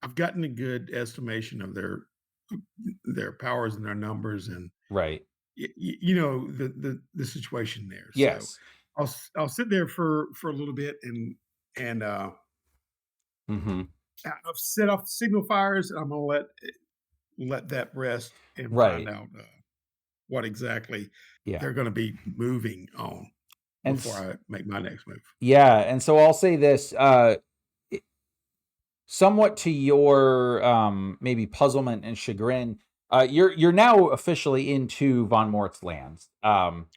I've gotten a good estimation of their powers and their numbers, and Right. the situation there. So Yes. I'll sit there for a little bit, and Mhm. I've set off the signal fires. I'm gonna let that rest and find Right. out what exactly Yeah. they're going to be moving on And before I make my next move. yeah, and so I'll say this, I somewhat to your, maybe puzzlement and chagrin, you're now officially into Von Mort's lands.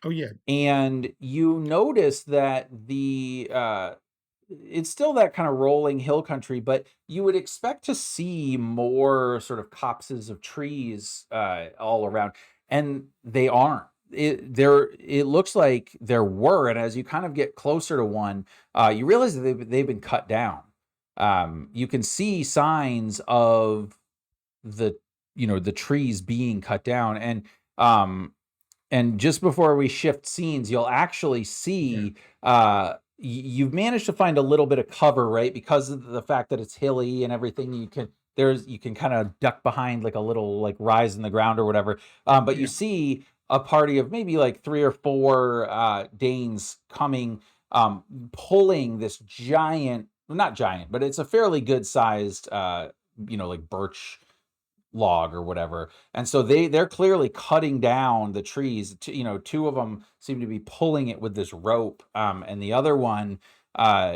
Oh yeah, And you notice that it's still that kind of rolling hill country, but you would expect to see more sort of copses of trees all around, and they aren't. It looks like there were, and as you kind of get closer to one, you realize that they've been cut down. You can see signs of the the trees being cut down, um and just before we shift scenes, you'll actually okay, see you've managed to find a little bit of cover, right? Because of the fact that it's hilly and everything, you can kind of duck behind like a little like rise in the ground or whatever. But you yeah, see a party of maybe like three or four Danes coming, pulling this giant, well, not giant, but it's a fairly good sized like birch log or whatever. And so they're clearly cutting down the trees. Two of them seem to be pulling it with this rope, and the other one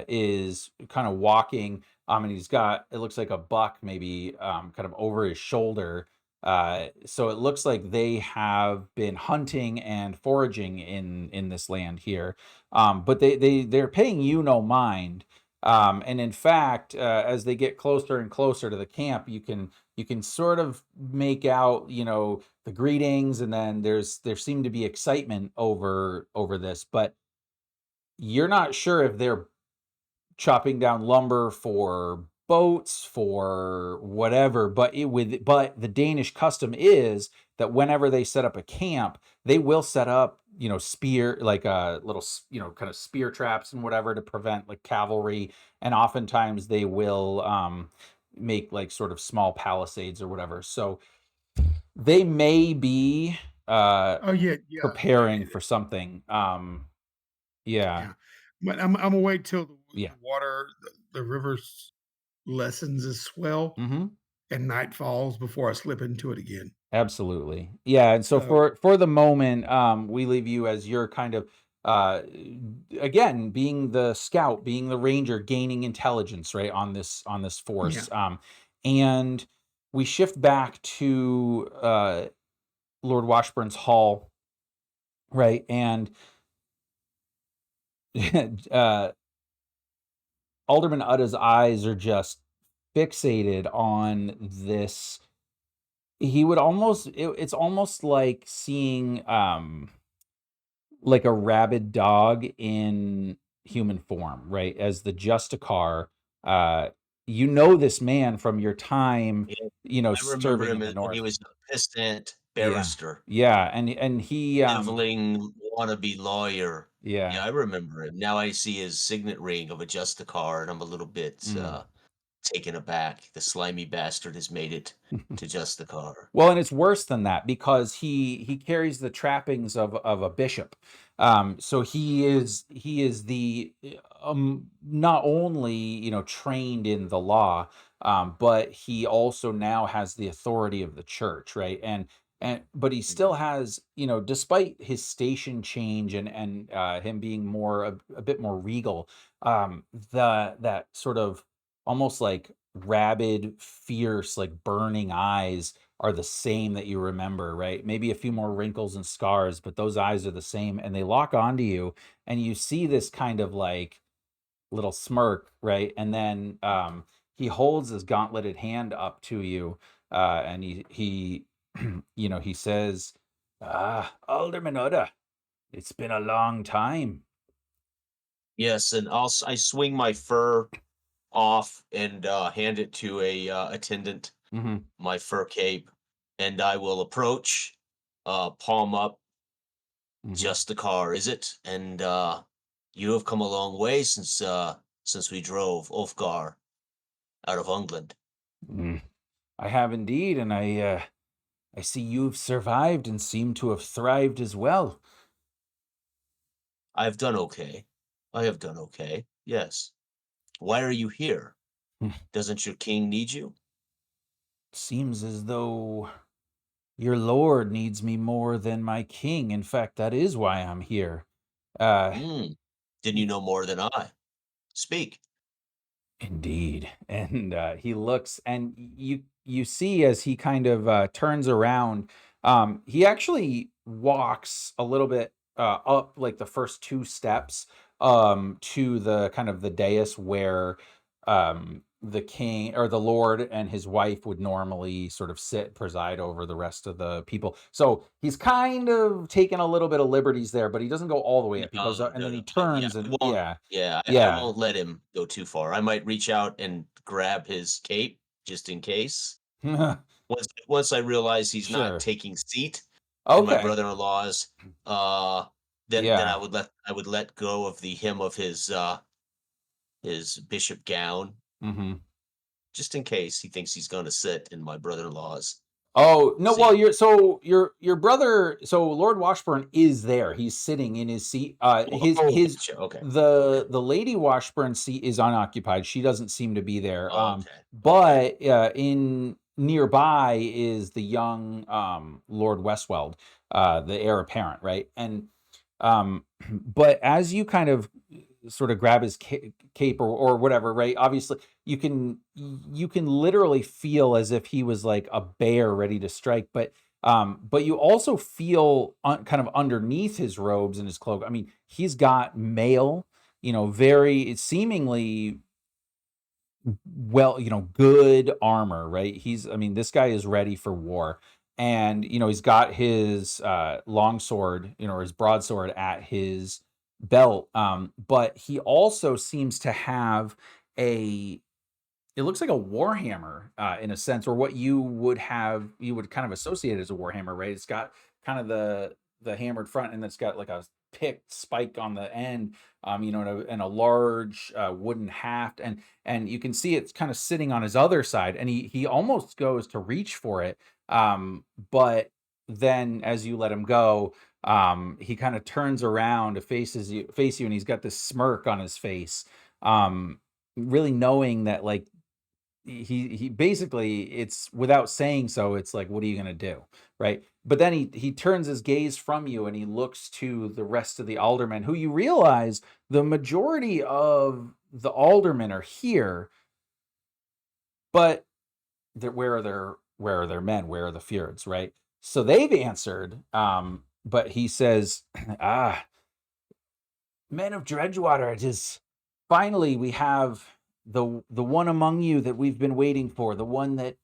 is kind of walking, and he's got, it looks like a buck maybe kind of over his shoulder. So it looks like they have been hunting and foraging in this land here. But they're paying you no mind. And in fact, as they get closer and closer to the camp, you can sort of make out, the greetings, and then there seemed to be excitement over this, but you're not sure if they're chopping down lumber for boats, for whatever. But the Danish custom is that whenever they set up a camp, they will set up, spear, like a little kind of spear traps and whatever, to prevent like cavalry. And oftentimes they will make like sort of small palisades or whatever. So they may be uh oh yeah, yeah, preparing for something. Yeah. Yeah. But I'm gonna wait till Yeah. the water, the rivers lessens its swell Mhm. and night falls before I slip into it again. Absolutely. Yeah, and so Uh, for the moment, we leave you as you're kind of uh again being the scout, being the ranger, gaining intelligence, right, on this yeah. force. And we shift back to Lord Washburn's hall, right? And uh Alderman Utta's eyes are just fixated on this. He would almost it's almost like seeing like a rabid dog in human form, right? As the Justicar, uh, you know this man from your time, Yeah, I remember serving him in the when he North. was a pissant Yeah, barrister, yeah, and he, sniveling wannabe lawyer. yeah, Yeah, I remember him. Now I see his signet ring of a Justicar, and I'm a little bit mm. taken aback. The slimy bastard has made it to Justicar. Well, and it's worse than that because he carries the trappings of a bishop. So he is the not only trained in the law, but he also now has the authority of the church, right? And but he still Mhm. has, despite his station change and him being a bit more regal, that sort of almost like rabid, fierce, like burning eyes are the same that you remember, right? Maybe a few more wrinkles and scars, but those eyes are the same and they lock onto you and you see this kind of like little smirk, right? And then he holds his gauntleted hand up to you and he he says, "Ah, Alderman Udda, it's been a long time." Yes, and I swing my fur off and hand it to a attendant, Mhm, my fur cape, and I will approach, palm up. mhm. Just the car, is it? And you have come a long way since we drove Ulfgar out of England. Mm. I have indeed, and I see you've survived and seem to have thrived as well. I've done okay. I have done okay. Yes. Why are you here? Hmm. Doesn't your king need you? Seems as though your lord needs me more than my king. In fact, that is why I'm here. Uh, Hmm. Then you know more than I. Speak. Indeed. And he looks, and you see as he kind of turns around, he actually walks a little bit up like the first two steps to the kind of the dais where the king or the lord and his wife would normally sort of sit, preside over the rest of the people. So he's kind of taking a little bit of liberties there, but he doesn't go all the way No, up. He goes up and no, then no. he turns I and won't. yeah, Yeah, I yeah. won't let him go too far. I might reach out and grab his cape just in case. Once I realize he's not Sure. taking seat in my Okay. brother-in-law's, uh, then Yeah. I would let go of the hem of his bishop gown, Mhm. just in case he thinks he's gonna sit in my brother-in-law's Oh, no, well, seat. your brother, so Lord Washburn is there. He's sitting in his seat. Oh, gotcha. Okay. Okay. The Lady Washburn seat is unoccupied. She doesn't seem to be there. Okay. Okay. But in nearby is the young Lord Westweld, the heir apparent, right? And but as you kind of sort of grab his cape or whatever, right? Obviously, you can literally feel as if he was like a bear ready to strike, but you also feel kind of underneath his robes and his cloak. I mean, he's got mail, very seemingly well, good armor, right? I mean, this guy is ready for war. And, he's got his long sword, or his broadsword at his belt. But he also seems to have a it looks like a warhammer, in a sense, or what you would kind of associate as a warhammer, right? It's got kind of the hammered front, and it's got like a picked spike on the end, and a large wooden haft, and you can see it's kind of sitting on his other side, and he almost goes to reach for it, but then as you let him go, He kind of turns around to face you, and he's got this smirk on his face. Um, really knowing that like he basically, it's without saying so, it's like, what are you gonna do? Right. But then he turns his gaze from you and he looks to the rest of the aldermen, who you realize the majority of the aldermen are here, but where are their men? Where are the fjords? Right. So they've answered. But he says, ah, men of Dredgewater, it is finally we have the one among you that we've been waiting for, the one that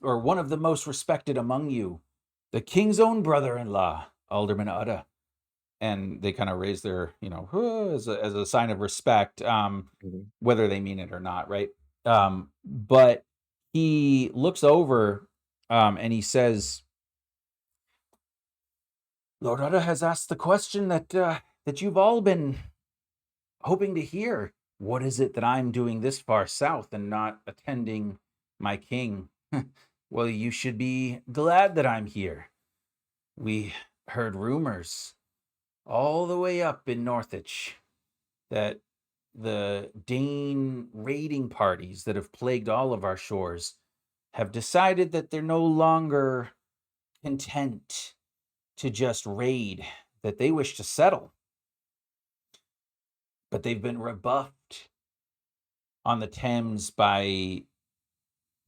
or one of the most respected among you, the king's own brother-in-law, Alderman Udda. And they kind of raise their, as a sign of respect, Mhm. whether they mean it or not, right? But he looks over, and he says, Lord Udda has asked the question that you've all been hoping to hear. What is it that I'm doing this far south and not attending my king? Well, you should be glad that I'm here. We heard rumors all the way up in Northwich that the Dane raiding parties that have plagued all of our shores have decided that they're no longer content to just raid, that they wish to settle. But they've been rebuffed on the Thames by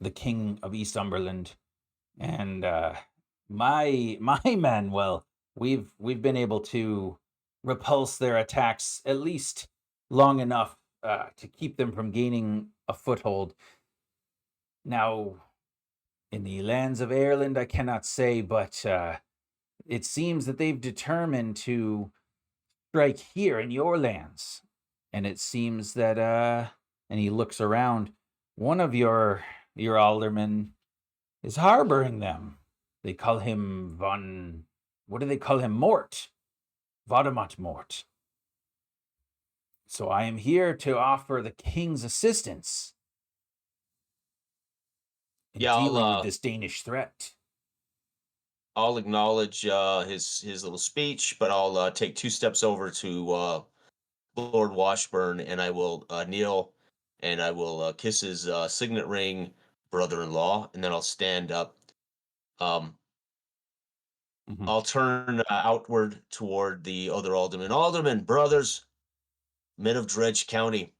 the King of Eastumberland. And my men, well, we've been able to repulse their attacks at least long enough to keep them from gaining a foothold. Now, in the lands of Ireland, I cannot say, but it seems that they've determined to strike here in your lands. And it seems that and he looks around, one of your aldermen is harboring them. They call him what do they call him? Mort. Vadamot Mort. So I am here to offer the king's assistance in Yeah, dealing with this Danish threat. I'll acknowledge his little speech, but I'll take 2 steps over to Lord Washburn, and I will kneel, and I will kiss his signet ring, brother-in-law, and then I'll stand up. Um, Mhm. I'll turn outward toward the other aldermen. Aldermen, brothers, men of Dredge County.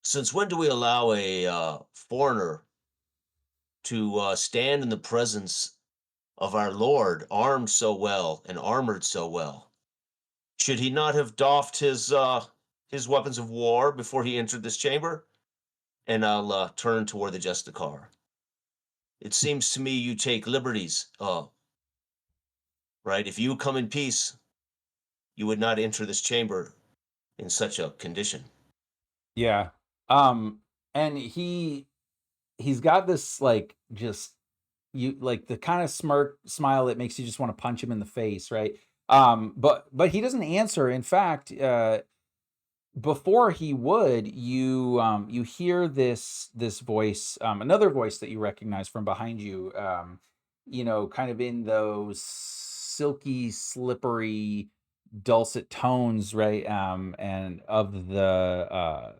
Since when do we allow a foreigner to stand in the presence of our Lord, armed so well and armored so well? Should he not have doffed his weapons of war before he entered this chamber? And I'll turn toward the Justicar. It seems to me you take liberties, right? If you come in peace, you would not enter this chamber in such a condition. Yeah. And he's got this like just you like the kind of smirk smile that makes you just want to punch him in the face, right? But he doesn't answer. In fact, before he would, you hear this voice, another voice that you recognize from behind you, kind of in those silky, slippery, dulcet tones, right? And of the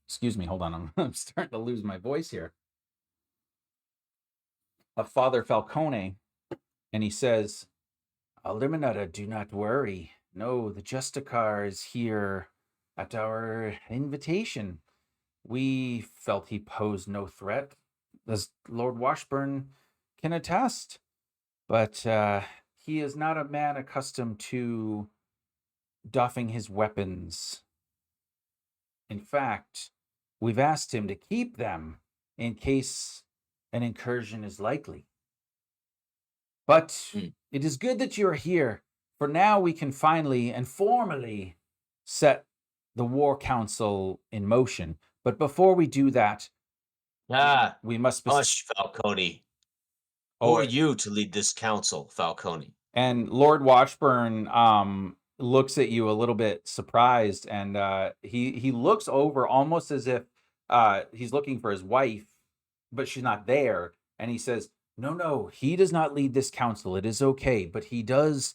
excuse me, hold on, I'm starting to lose my voice here. Of Father Falcone, and he says, Aldermanetta, do not worry. No, the Justicar is here at our invitation. We felt he posed no threat, as Lord Washburn can attest. But he is not a man accustomed to doffing his weapons. In fact, we've asked him to keep them in case an incursion is likely. But Hmm. it is good that you are here, for now we can finally and formally set the War Council in motion. But before we do that, Ah, we must hush, Falcone. Who oh, are you to lead this council, Falcone? and Lord Washburn looks at you a little bit surprised, and he looks over almost as if he's looking for his wife, but she's not there. And he says, No, no, he does not lead this council. It is okay, but he does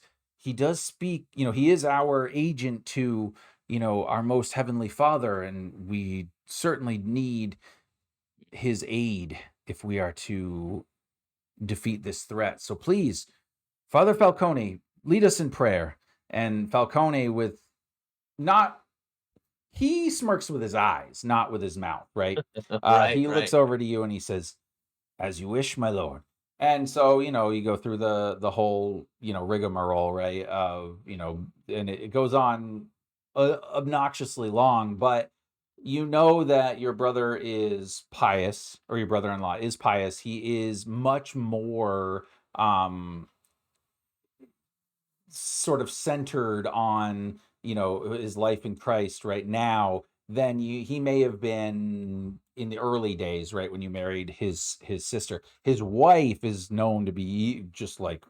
speak, he is our agent to, our most heavenly Father, and we certainly need his aid if we are to defeat this threat. So please, Father Falcone, lead us in prayer. And Falcone, with not he smirks with his eyes, not with his mouth, right? Right, He looks right. over to you and he says, "As you wish, my lord." And so, you go through the whole, rigmarole, right? Of, and it goes on obnoxiously long, but you know that your brother is pious, or your brother-in-law is pious. He is much more um sort of centered on, his life in Christ right now than he may have been in the early days, right, when you married his sister. His wife is known to be just like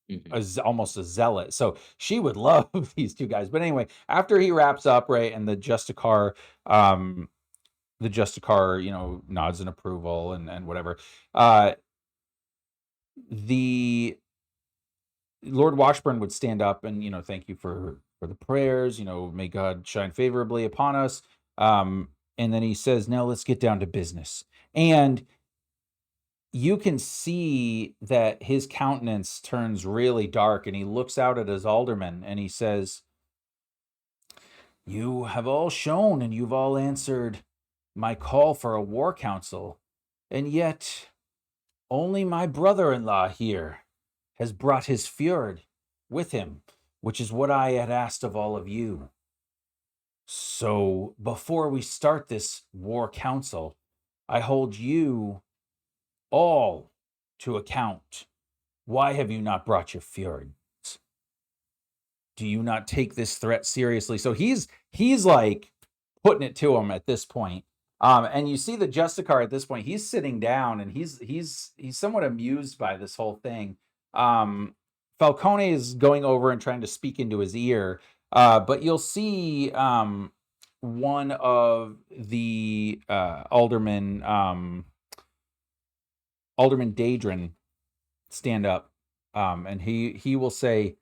Mhm. almost a zealot. So she would love these two guys. But anyway, after he wraps up, right, and um the Justicar, nods in approval and whatever. The Lord Washburn would stand up and, thank you for the prayers, may God shine favorably upon us. And then he says, "Now let's get down to business." And you can see that his countenance turns really dark, and he looks out at his aldermen and he says, "You have all shown and you've all answered my call for a war council, and yet only my brother-in-law here has brought his fjord with him, which is what I had asked of all of you. So before we start this war council, I hold you all to account. Why have you not brought your fjords? Do you not take this threat seriously?" So he's like putting it to him at this point. And you see the Justicar at this point, he's sitting down and he's somewhat amused by this whole thing. Falcone is going over and trying to speak into his ear, but you'll see one of the Alderman Daedrin, stand up, and he will say,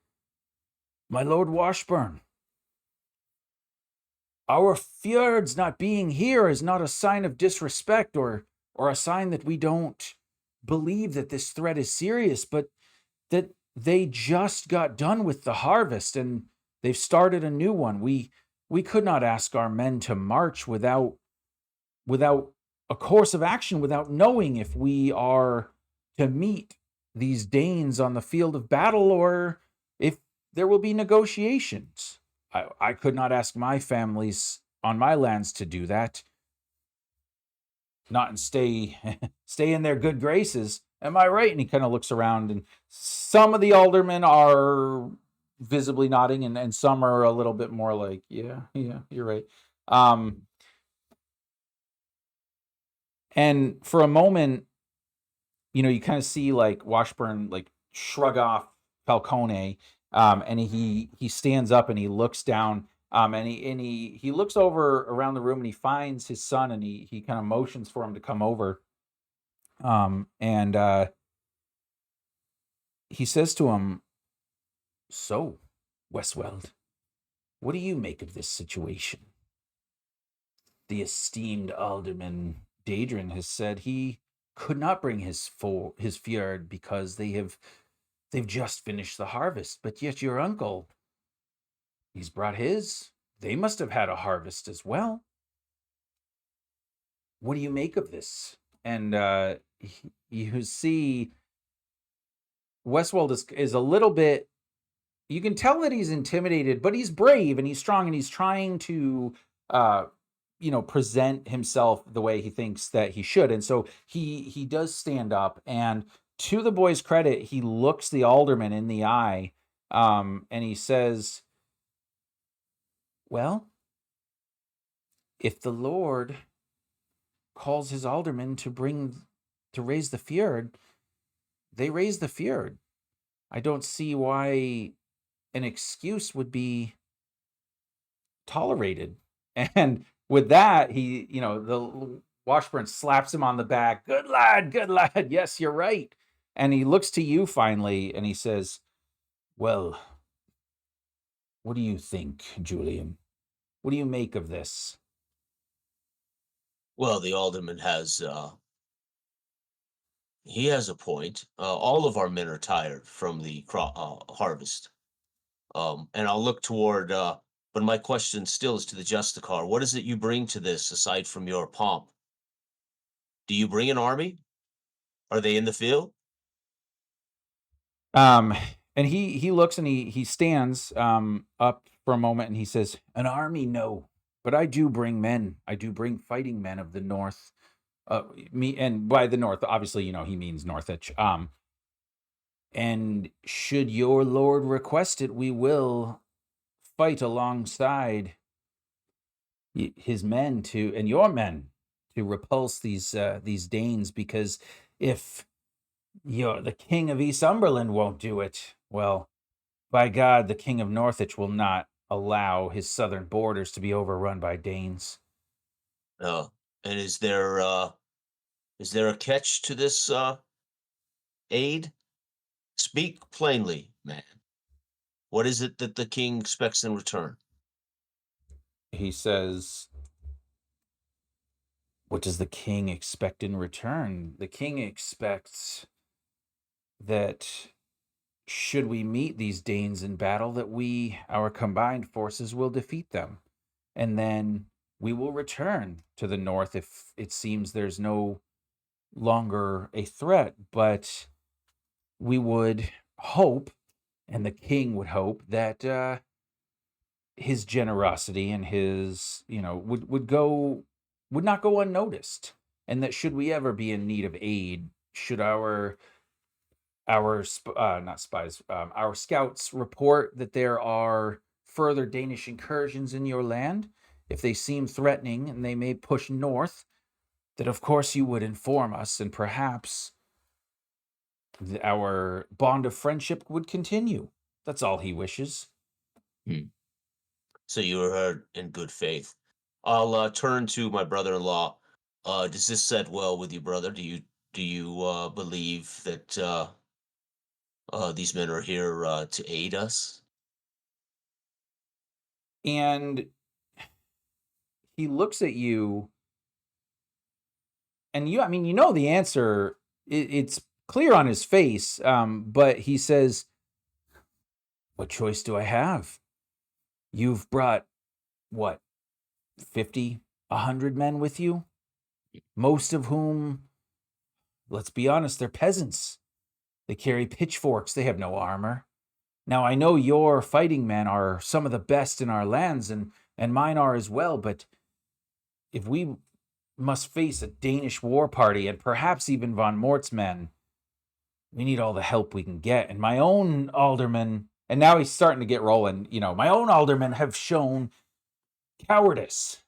"My Lord Washburn, our fjords not being here is not a sign of disrespect or a sign that we don't believe that this threat is serious, but that they just got done with the harvest and they've started a new one. We could not ask our men to march without a course of action, without knowing if we are to meet these Danes on the field of battle or if there will be negotiations. I could not ask my families on my lands to do that, not and stay stay in their good graces. Am I right?" And he kind of looks around, and some of the aldermen are visibly nodding, and some are a little bit more like, "Yeah, yeah, you're right." Um, and for a moment, you kind of see like Washburn like shrug off Falcone, and he stands up and he looks down, and he looks over around the room and he finds his son and he kind of motions for him to come over, and he says to him, "So, Westweld, what do you make of this situation? The esteemed Alderman Daedrin has said he could not bring his fjord because they've just finished the harvest, but yet your uncle, he's brought his. They must have had a harvest as well. What do you make of this?" And you see Westworld is a little bit, you can tell that he's intimidated, but he's brave and he's strong and he's trying to uh present himself the way he thinks that he should. And so he does stand up, and to the boy's credit, he looks the alderman in the eye, and he says, "Well, if the Lord calls his aldermen to raise the fjord, they raise the fjord. I don't see why an excuse would be tolerated." And with that, the Washburn slaps him on the back. "Good lad, good lad. Yes, you're right. And he looks to you finally and he says, "Well, what do you think, Julian? What do you make of this?" Well, the alderman has he has a point. All of our men are tired from the harvest. And I'll look toward but my question still is to the Justicar. What is it you bring to this aside from your pomp? Do you bring an army? Are they in the field? Um, and he looks and he stands up for a moment and he says, "An army, no, but I do bring men. I do bring fighting men of the North. Me and by the North, obviously, he means Northwich. And should your lord request it, we will fight alongside his men to and your men to repulse these Danes. Because if the king of Eastumberland won't do it, well, by God, the king of Northwich will not allow his southern borders to be overrun by Danes." Uh, and is there a catch to this aid? Speak plainly, man. What is it that the king expects in return? He says, "What does the king expect in return? The king expects that should we meet these Danes in battle, that our combined forces, will defeat them. And then we will return to the north if it seems there's no longer a threat. But we would hope, and the king would hope, that his generosity and his, would not go unnoticed. And that should we ever be in need of aid, should not spies, our scouts report that there are further Danish incursions in your land, if they seem threatening and they may push north, that of course you would inform us, and perhaps our bond of friendship would continue. That's all he wishes." Hmm. So you were heard in good faith. I'll turn to my brother-in-law. Does this set well with you, brother? Do you believe that these men are here to aid us? And he looks at you, and the answer. It's clear on his face, but he says, "What choice do I have? You've brought, what, 50, 100 men with you, most of whom, let's be honest, they're peasants. They carry pitchforks, they have no armor. Now, I know your fighting men are some of the best in our lands, and mine are as well, but if we must face a Danish war party and perhaps even von Mort's men, we need all the help we can get. And my own aldermen," and now he's starting to get rolling, "my own aldermen have shown cowardice."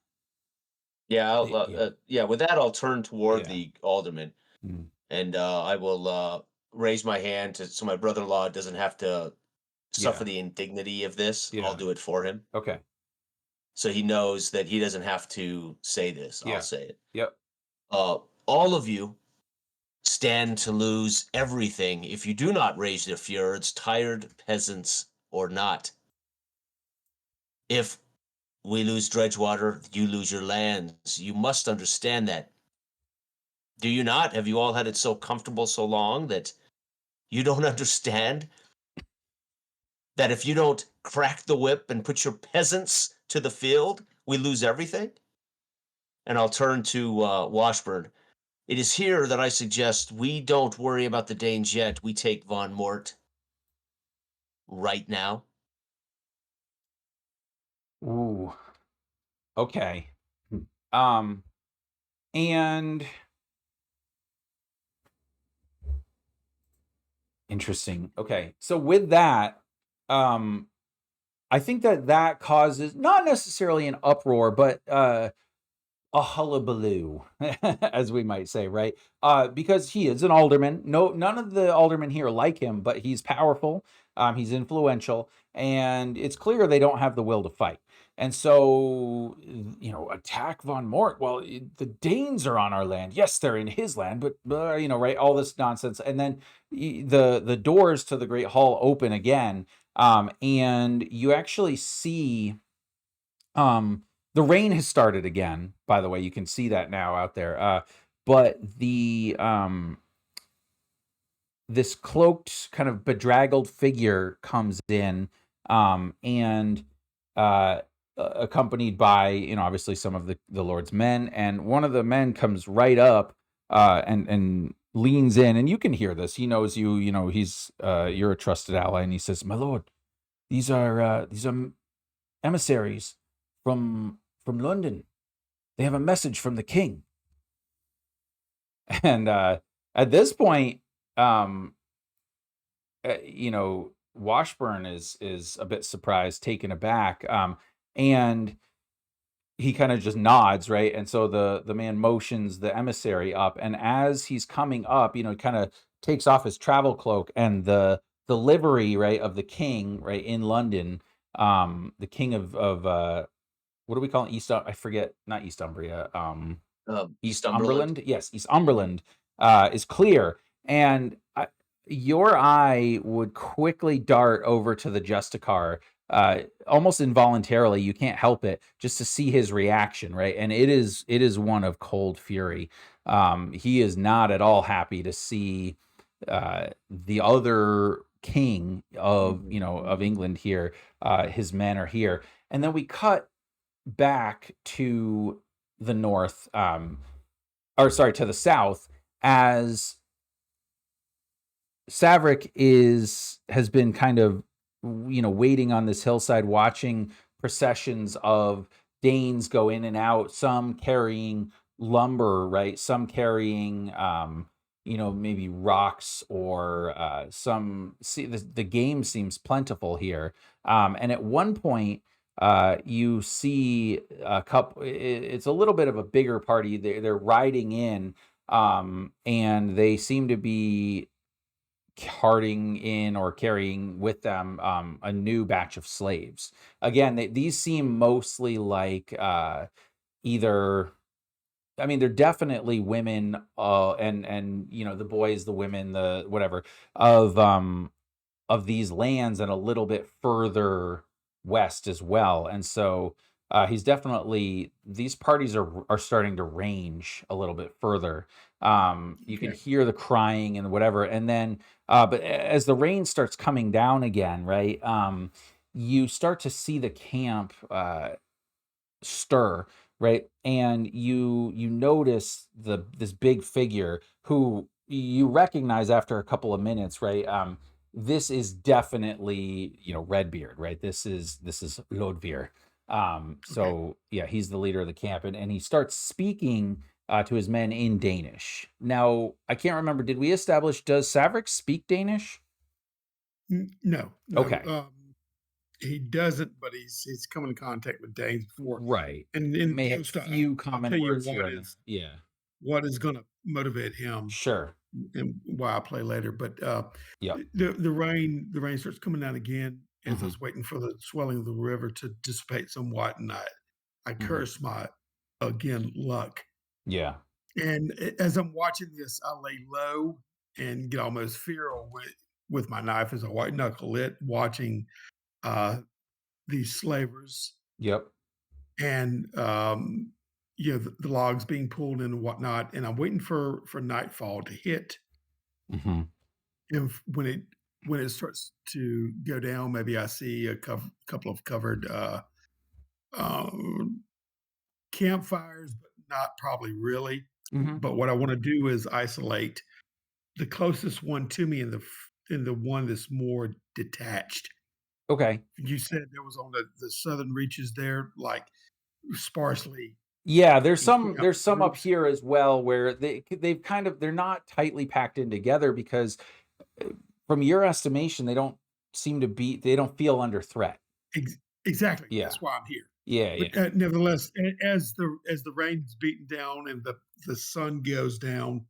Yeah, Yeah, yeah. With that, I'll turn toward yeah, the alderman, mm, and I will raise my hand so my brother-in-law doesn't have to suffer yeah, the indignity of this. I'll yeah. do it for him, Okay, so he knows that he doesn't have to say this. I'll yeah, say it. yep. All of you stand to lose everything if you do not raise their fjords, tired peasants or not. If we lose Dredgewater, you lose your lands. You must understand that. Do you not? Have you all had it so comfortable so long that you don't understand that if you don't crack the whip and put your peasants to the field, we lose everything? And I'll turn to Washburn. It is here that I suggest we don't worry about the Danes yet. We take Von Mort right now. Ooh, okay. Um, and interesting. Okay. So with that, um, I think that causes not necessarily an uproar, but a hullabaloo, as we might say, right? Because he is an alderman. No, none of the aldermen here like him, but he's powerful. He's influential, and it's clear they don't have the will to fight. And so, attack von Mort. Well, the Danes are on our land. Yes, they're in his land, but right, all this nonsense. And then the doors to the Great Hall open again, and you actually see the rain has started again. By the way, you can see that now out there. But this cloaked, kind of bedraggled figure comes in, and accompanied by, obviously some of the Lord's men, and one of the men comes right up, and leans in, and you can hear this. He knows you. He's you're a trusted ally, and he says, "My lord, these are emissaries from London. They have a message from the king." And at this point, um, Washburn is a bit surprised, taken aback, and he kind of just nods, right? And so the man motions the emissary up, and as he's coming up, kind of takes off his travel cloak, and the livery, right, of the king, right, in London, the king of what do we call it? I forget, not Eastumbria. Eastumberland. Eastumberland? Yes, Eastumberland, is clear, and your eye would quickly dart over to the Justicar, almost involuntarily. You can't help it, just to see his reaction, right? And it is one of cold fury. He is not at all happy to see the other king of England here. His men are here, and then we cut back to the north, or sorry, to the south, as Saverick has been kind of, waiting on this hillside, watching processions of Danes go in and out, some carrying lumber, right? Some carrying, maybe rocks, or some. See, the game seems plentiful here, and at one point, you see a couple. It's a little bit of a bigger party. They're riding in, and they seem to be carting in, or carrying with them, a new batch of slaves. Again, these seem mostly like, either, I mean, they're definitely women, and the boys, the women, the whatever, of these lands, and a little bit further west as well. And so, he's definitely these parties are starting to range a little bit further. You can Okay. hear the crying and whatever, and then, but as the rain starts coming down again, right? You start to see the camp stir, right? And you notice this big figure, who you recognize after a couple of minutes, right? This is definitely, Redbeard, right? This is Lodvir. Okay. So yeah, he's the leader of the camp, and he starts speaking to his men in Danish. Now, I can't remember, did we establish, does Saverick speak Danish? No, no. Okay. He doesn't, but he's come in contact with Danes before, Right. and May have just few I'll common tell you words here and there. Yeah. what is going to motivate him Sure. and why I play later. But Yep. the rain starts coming down again as I Hmm. was waiting for the swelling of the river to dissipate somewhat, and I Hmm. curse my again luck. Yeah. And as I'm watching this, I lay low and get almost feral with my knife as I white knuckle it, watching uh, these slavers Yep. and the logs being pulled in and whatnot. And I'm waiting for nightfall to hit. Mhm. And when it starts to go down, maybe I see a couple of covered um, campfires, but not probably really. Mhm. But what I want to do is isolate the closest one to me, and the one that's more detached. Okay. You said there was on the southern reaches there, like sparsely Yeah, there's encamped some up groups. here as well, where they've kind of, they're not tightly packed in together, because, uh, from your estimation, they don't feel under threat. Exactly. Yeah. That's why I'm here. Yeah, But yeah. nevertheless, as the rain's beating down and the sun goes down,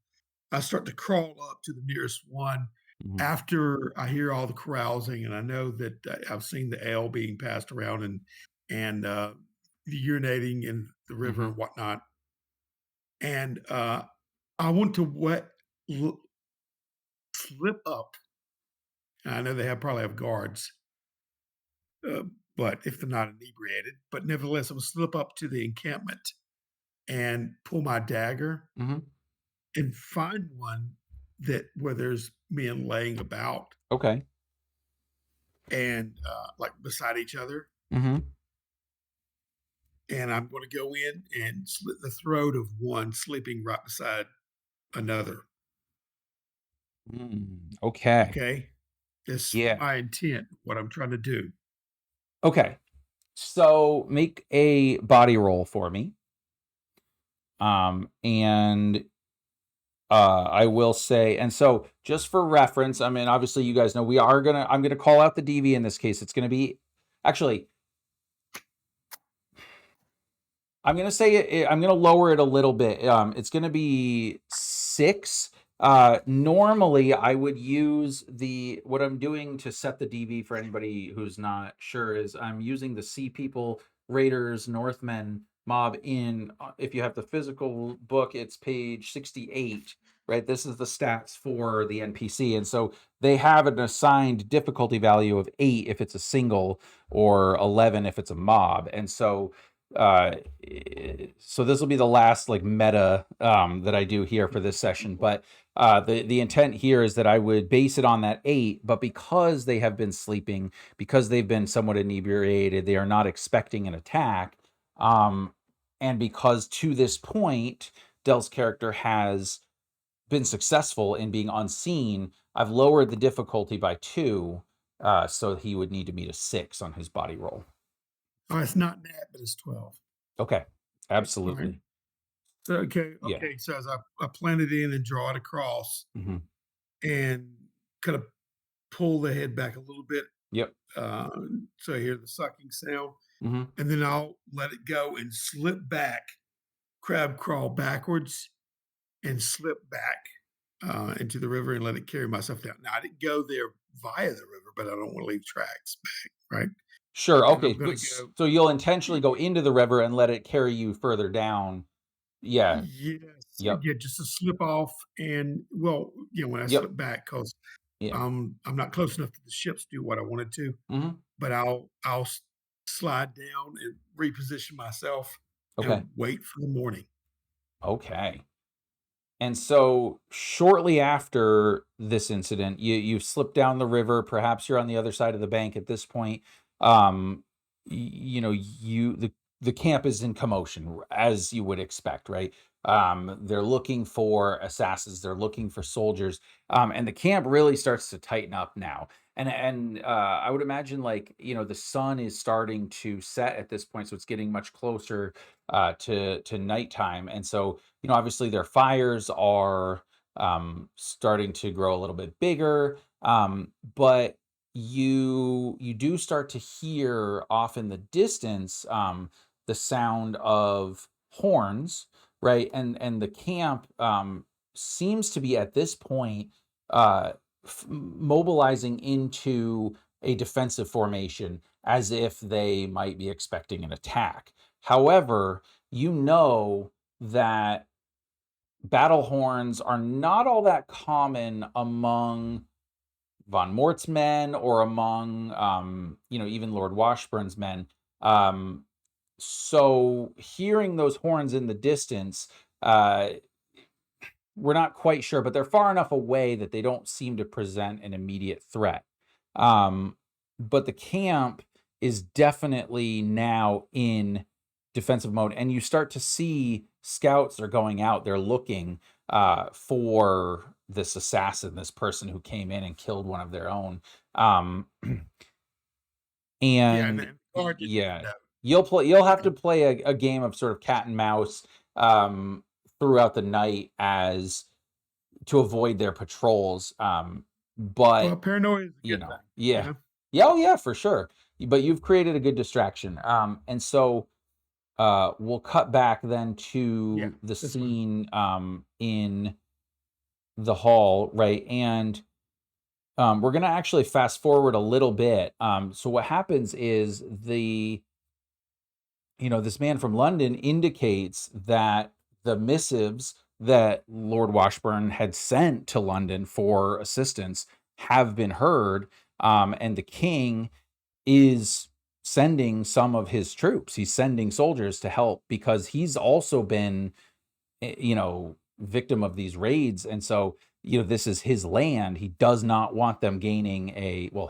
I start to crawl up to the nearest one Mhm. after I hear all the carousing, and I know that I've seen the ale being passed around, and urinating in the river Mhm. and whatnot. And I want to slip up. I know they probably have guards, uh, but if they're not inebriated, but nevertheless, I will slip up to the encampment and pull my dagger Mhm. and find one that where there's men laying about Okay. and like beside each other, Mhm. and I'm going to go in and slit the throat of one sleeping right beside another. Okay. Okay, that's Yeah. my intent. What I'm trying to do. Okay. So make a body roll for me. And I will say, and so just for reference, I mean, obviously you guys know I'm gonna call out the DV in this case. It's gonna be actually I'm gonna say I'm gonna lower it a little bit. It's gonna be 6. Normally, I would use what I'm doing to set the DV for anybody who's not sure is I'm using the Sea People, Raiders, Northmen mob in. If you have the physical book, it's page 68. Right, this is the stats for the NPC, and so they have an assigned difficulty value of 8 if it's a single, or 11 if it's a mob, and uh so this will be the last like meta that I do here for this session, but the intent here is that I would base it on that 8, but because they have been sleeping, because they've been somewhat inebriated, they are not expecting an attack, um and because to this point Dell's character has been successful in being unseen, I've lowered the difficulty by 2, so he would need to meet a 6 on his body roll. Oh, it's not that, but it's 12. Okay, All right. absolutely. So okay, Yeah. okay. So as I plan it in and draw it across Mhm. and kind of pull the head back a little bit, Yep. uh, so I hear the sucking sound, Mhm. and then I'll let it go and slip back, crab crawl backwards, and slip back into the river and let it carry myself down. Now I didn't go there via the river, but I don't want to leave tracks back, right? Sure, And okay, I'm going to go. so you'll intentionally go into the river and let it carry you further down. Yeah. Yes, Yep. yeah, just to slip off and well, when I Yep. slip back, because Yeah. I'm not close enough to the ships to do what I wanted to, Mhm. but I'll slide down and reposition myself Okay. and wait for the morning. Okay. And so shortly after this incident, you've slipped down the river, perhaps you're on the other side of the bank at this point. You know, the camp is in commotion as you would expect, right? They're looking for assassins, they're looking for soldiers. And the camp really starts to tighten up now. And I would imagine, like, the sun is starting to set at this point, so it's getting much closer to nighttime. And so obviously their fires are starting to grow a little bit bigger, but you do start to hear off in the distance the sound of horns, right? And the camp seems to be at this point uh, mobilizing into a defensive formation as if they might be expecting an attack. However, that battle horns are not all that common among von Mort's men or among, even Lord Washburn's men. So hearing those horns in the distance, uh, we're not quite sure, but they're far enough away that they don't seem to present an immediate threat. Um, but the camp is definitely now in defensive mode, and you start to see scouts are going out. They're looking for this assassin, this person who came in and killed one of their own. Um, Yeah, and and the guard didn't even yeah, know. you'll have to play a game of sort of cat and mouse throughout the night as to avoid their patrols. But Well, paranoia is a good thing, you yeah, know? yeah, oh yeah, for sure. But you've created a good distraction. And so we'll cut back then Yeah, to the that's fine. scene in the hall, right? And we're gonna actually fast forward a little bit. So what happens is this man from London indicates that the missives that Lord Washburn had sent to London for assistance have been heard, and the king is sending some of his troops. He's sending soldiers to help because he's also been, victim of these raids. And so, this is his land. He does not want them gaining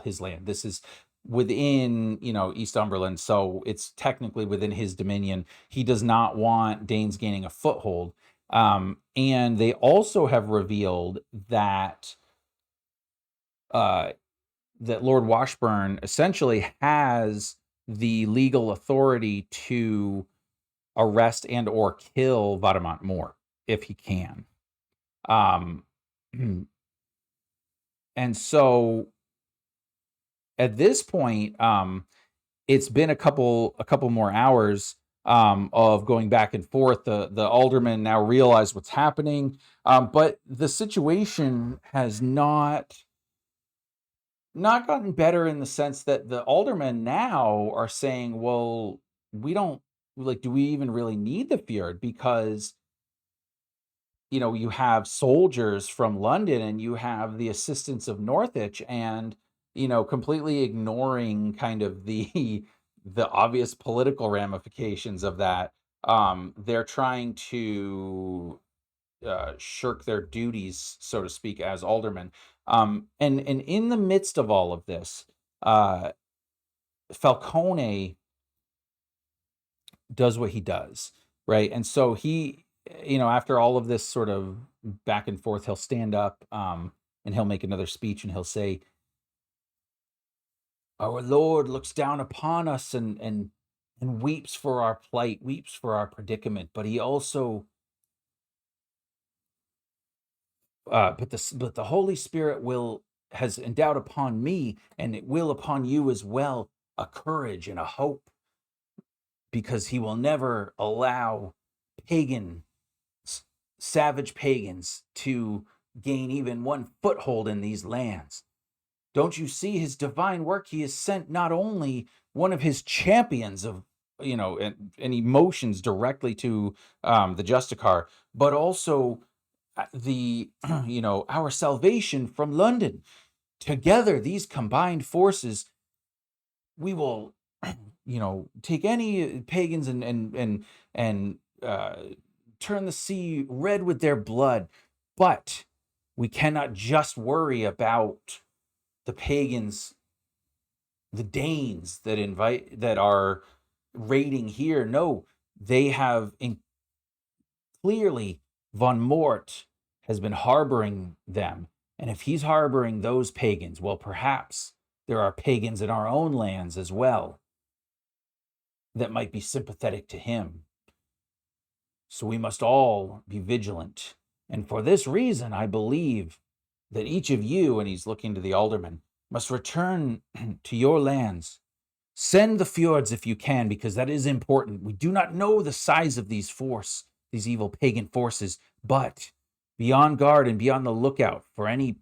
his land. This is within, Eastumberland. So it's technically within his dominion. He does not want Danes gaining a foothold. And they also have revealed that, that Lord Washburn essentially has the legal authority to arrest and or kill Vadamont Moore if he can. Um, and so at this point, it's been a couple more hours of going back and forth. The aldermen now realize what's happening, but the situation has not gotten better in the sense that the aldermen now are saying, well, we don't do we even really need the fjord? Because, you have soldiers from London and you have the assistance of Northwich and, completely ignoring kind of the the obvious political ramifications of that. They're trying to shirk their duties, so to speak, as aldermen. And in the midst of all of this, uh, Falcone does what he does, right? And so he, after all of this sort of back and forth, he'll stand up, and he'll make another speech, and he'll say, "Our Lord looks down upon us and weeps for our plight, weeps for our predicament, but he also but the Holy Spirit will has endowed upon me, and it will upon you as well, a courage and a hope, because he will never allow pagan savage pagans to gain even one foothold in these lands. Don't you see his divine work? He has sent not only one of his champions of, and emotions directly to the Justicar, but also the, our salvation from London. Together, these combined forces, we will, take any pagans and turn the sea red with their blood. But we cannot just worry about the pagans, the Danes that are raiding here. No, they have clearly von Mort has been harboring them. And if he's harboring those pagans, well, perhaps there are pagans in our own lands as well that might be sympathetic to him. So we must all be vigilant. And for this reason, I believe that each of you," and he's looking to the aldermen, "must return to your lands. Send the fjords if you can, because that is important. We do not know the size of these evil pagan forces, but be on guard and be on the lookout for any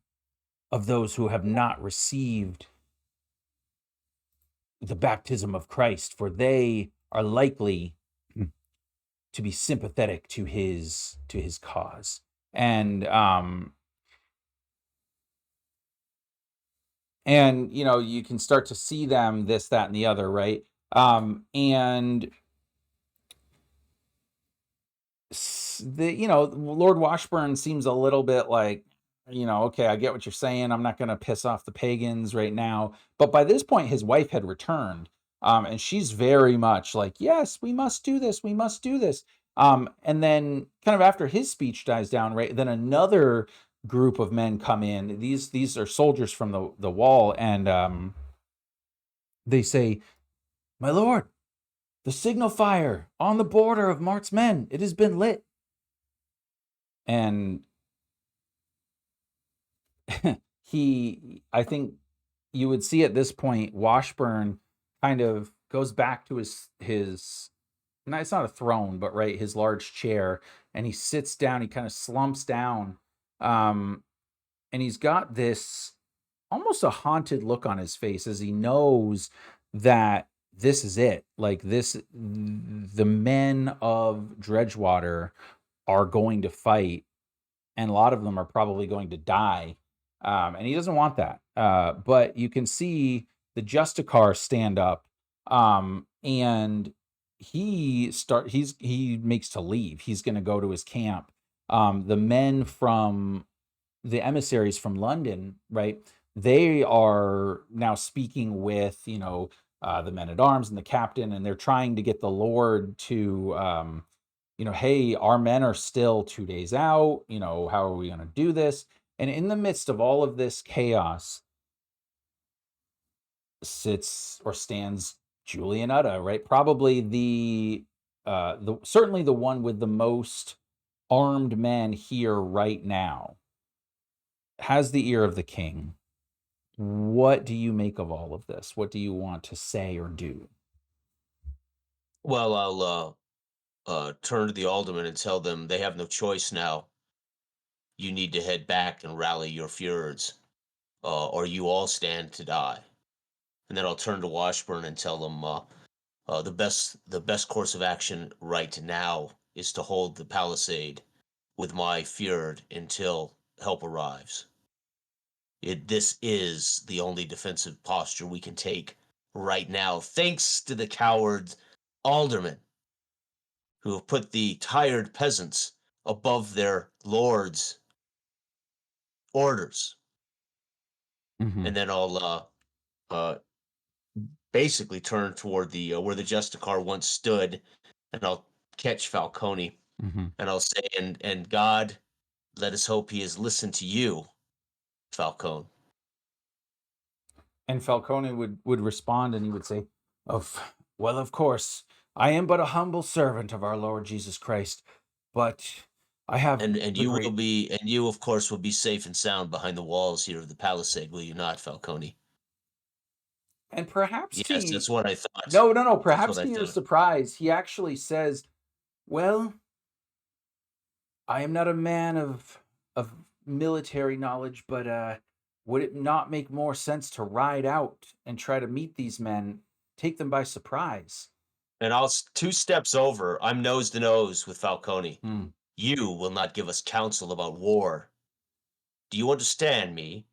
of those who have not received the baptism of Christ, for they are likely to be sympathetic to his cause." And you can start to see them, this, that, and the other, right? And Lord Washburn seems a little bit like, okay, I get what you're saying. I'm not going to piss off the pagans right now. But by this point, his wife had returned, and she's very much like, yes, we must do this. We must do this. And then kind of after his speech dies down, right, then another group of men come in. These are soldiers from the wall, and they say, "My lord, the signal fire on the border of Mart's men, it has been lit." And I think you would see at this point, Washburn kind of goes back to his no, it's not a throne, but right, his large chair, and he sits down, he kind of slumps down, um, and he's got this almost a haunted look on his face as he knows that this is it. Like this, the men of Dredgewater are going to fight, and a lot of them are probably going to die. And he doesn't want that. But you can see the Justicar stand up, and he makes to leave. He's going to go to his camp. The men from the emissaries from London, right? They are now speaking with, the men at arms and the captain, and they're trying to get the Lord to, hey, our men are still 2 days out. How are we going to do this? And in the midst of all of this chaos, sits or stands Julian Utta, right? Probably the certainly the one with the most armed men here right now, has the ear of the king. What do you make of all of this? What do you want to say or do? Well, I'll turn to the aldermen and tell them they have no choice now. You need to head back and rally your fjords, or you all stand to die. And then I'll turn to Washburn and tell them the best course of action right now is to hold the palisade with my fjord until help arrives. This is the only defensive posture we can take right now, thanks to the coward aldermen who have put the tired peasants above their lord's orders. Mhm, And then I'll uh, basically turn toward the where the Justicar once stood, and I'll catch Falcone, mhm. and I'll say, and God, let us hope He has listened to you, Falcone. And Falcone would respond, and he would say, of course, I am but a humble servant of our Lord Jesus Christ, but I have And the you will great be, and you of course will be safe and sound behind the walls here of the palisade, will you not, Falcone? and perhaps Yes, to that's what I thought. no, no, no, That's what perhaps I to your thought. surprise, he actually says, "Well, I am not a man of military knowledge, but would it not make more sense to ride out and try to meet these men, take them by surprise?" And I'll 2 steps over. I'm nose to nose with Falcone. Hmm. You will not give us counsel about war. Do you understand me?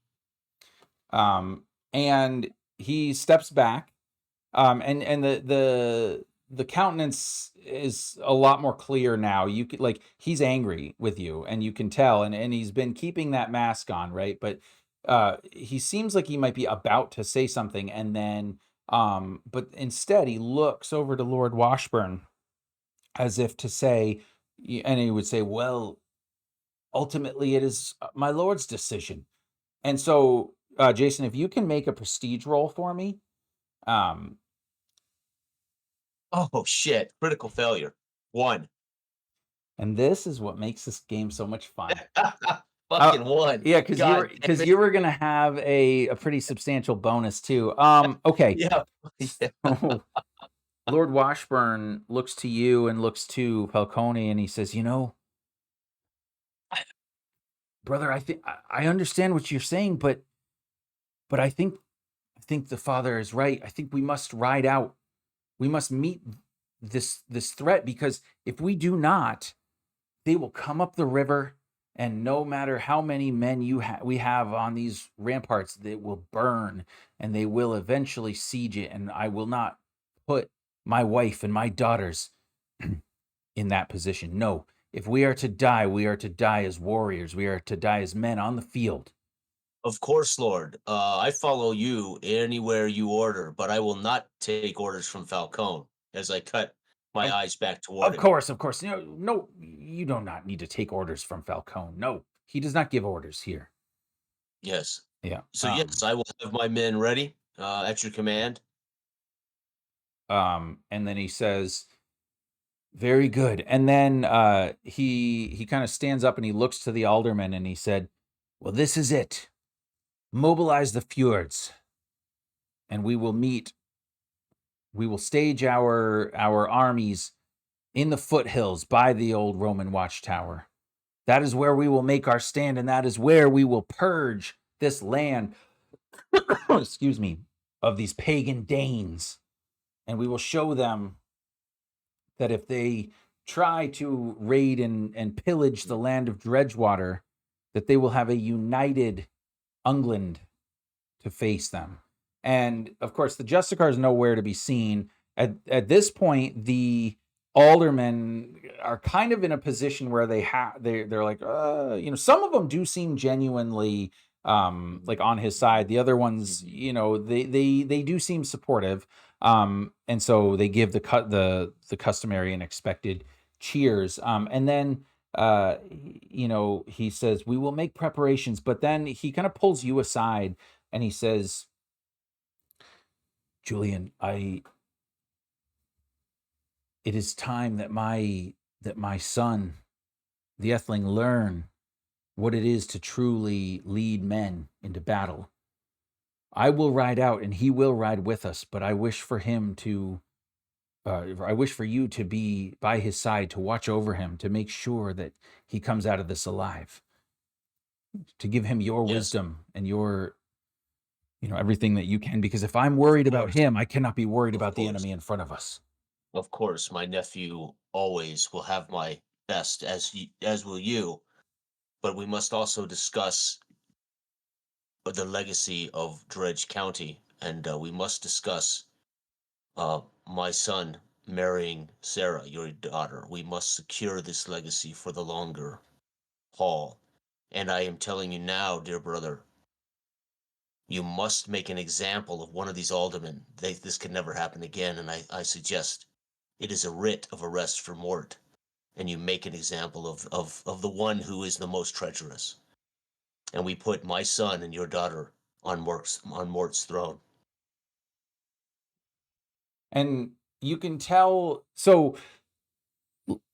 And he steps back, and the countenance is a lot more clear now. You could like he's angry with you, and you can tell, and he's been keeping that mask on, right? But he seems like he might be about to say something, and then but instead he looks over to Lord Washburn as if to say, and he would say, "Well, ultimately, it is my lord's decision." And so, Jason, if you can make a prestige roll for me, um, Oh shit! Critical failure. 1. and this is what makes this game so much fun. Uh, Fucking 1. yeah, because you were God damn because it. you were gonna have a pretty substantial bonus too. Okay, Yeah. Yeah. so Lord Washburn looks to you and looks to Falcone, and he says, brother, I understand what you're saying, but I think the father is right. I think we must ride out. We must meet this threat, because if we do not, they will come up the river, and no matter how many men we have on these ramparts, they will burn, and they will eventually siege it, and I will not put my wife and my daughters in that position. No, if we are to die, we are to die as warriors. We are to die as men on the field. Of course, Lord. I follow you anywhere you order, but I will not take orders from Falcone as I cut my Of, eyes back toward of him. course, of course. No, no, you do not need to take orders from Falcone. No, he does not give orders here. Yes. Yeah. So, yes, I will have my men ready at your command. And then he says, "Very good." And then he kind of stands up and he looks to the aldermen and he said, "Well, this is it. Mobilize the fjords, and we will meet. We will stage our armies in the foothills by the old Roman watchtower. That is where we will make our stand, and that is where we will purge this land, excuse me, of these pagan Danes. and we will show them that if they try to raid and pillage the land of Dredgewater, that they will have a united England to face them. And of course, the Justicar is nowhere to be seen. At this point, the aldermen are kind of in a position where they're like, some of them do seem genuinely like on his side. The other ones, they do seem supportive. And so they give the customary and expected cheers. And then he says, we will make preparations, but then he kind of pulls you aside and he says, Julian, it is time that my son, the Etheling, learn what it is to truly lead men into battle. I will ride out and he will ride with us, but I wish for you to be by his side, to watch over him, to make sure that he comes out of this alive, to give him your Yes, wisdom and your, everything that you can, because if I'm worried of about course, him, I cannot be worried of about the course, enemy in front of us. of course. My nephew always will have my best, as will you. But we must also discuss the legacy of Dredge County, and we must discuss my son marrying Sarah, your daughter. We must secure this legacy for the longer haul. And I am telling you now, dear brother, you must make an example of one of these aldermen. This can never happen again, and I suggest it is a writ of arrest for Mort, and you make an example of the one who is the most treacherous. And we put my son and your daughter on Mort's throne. And you can tell. So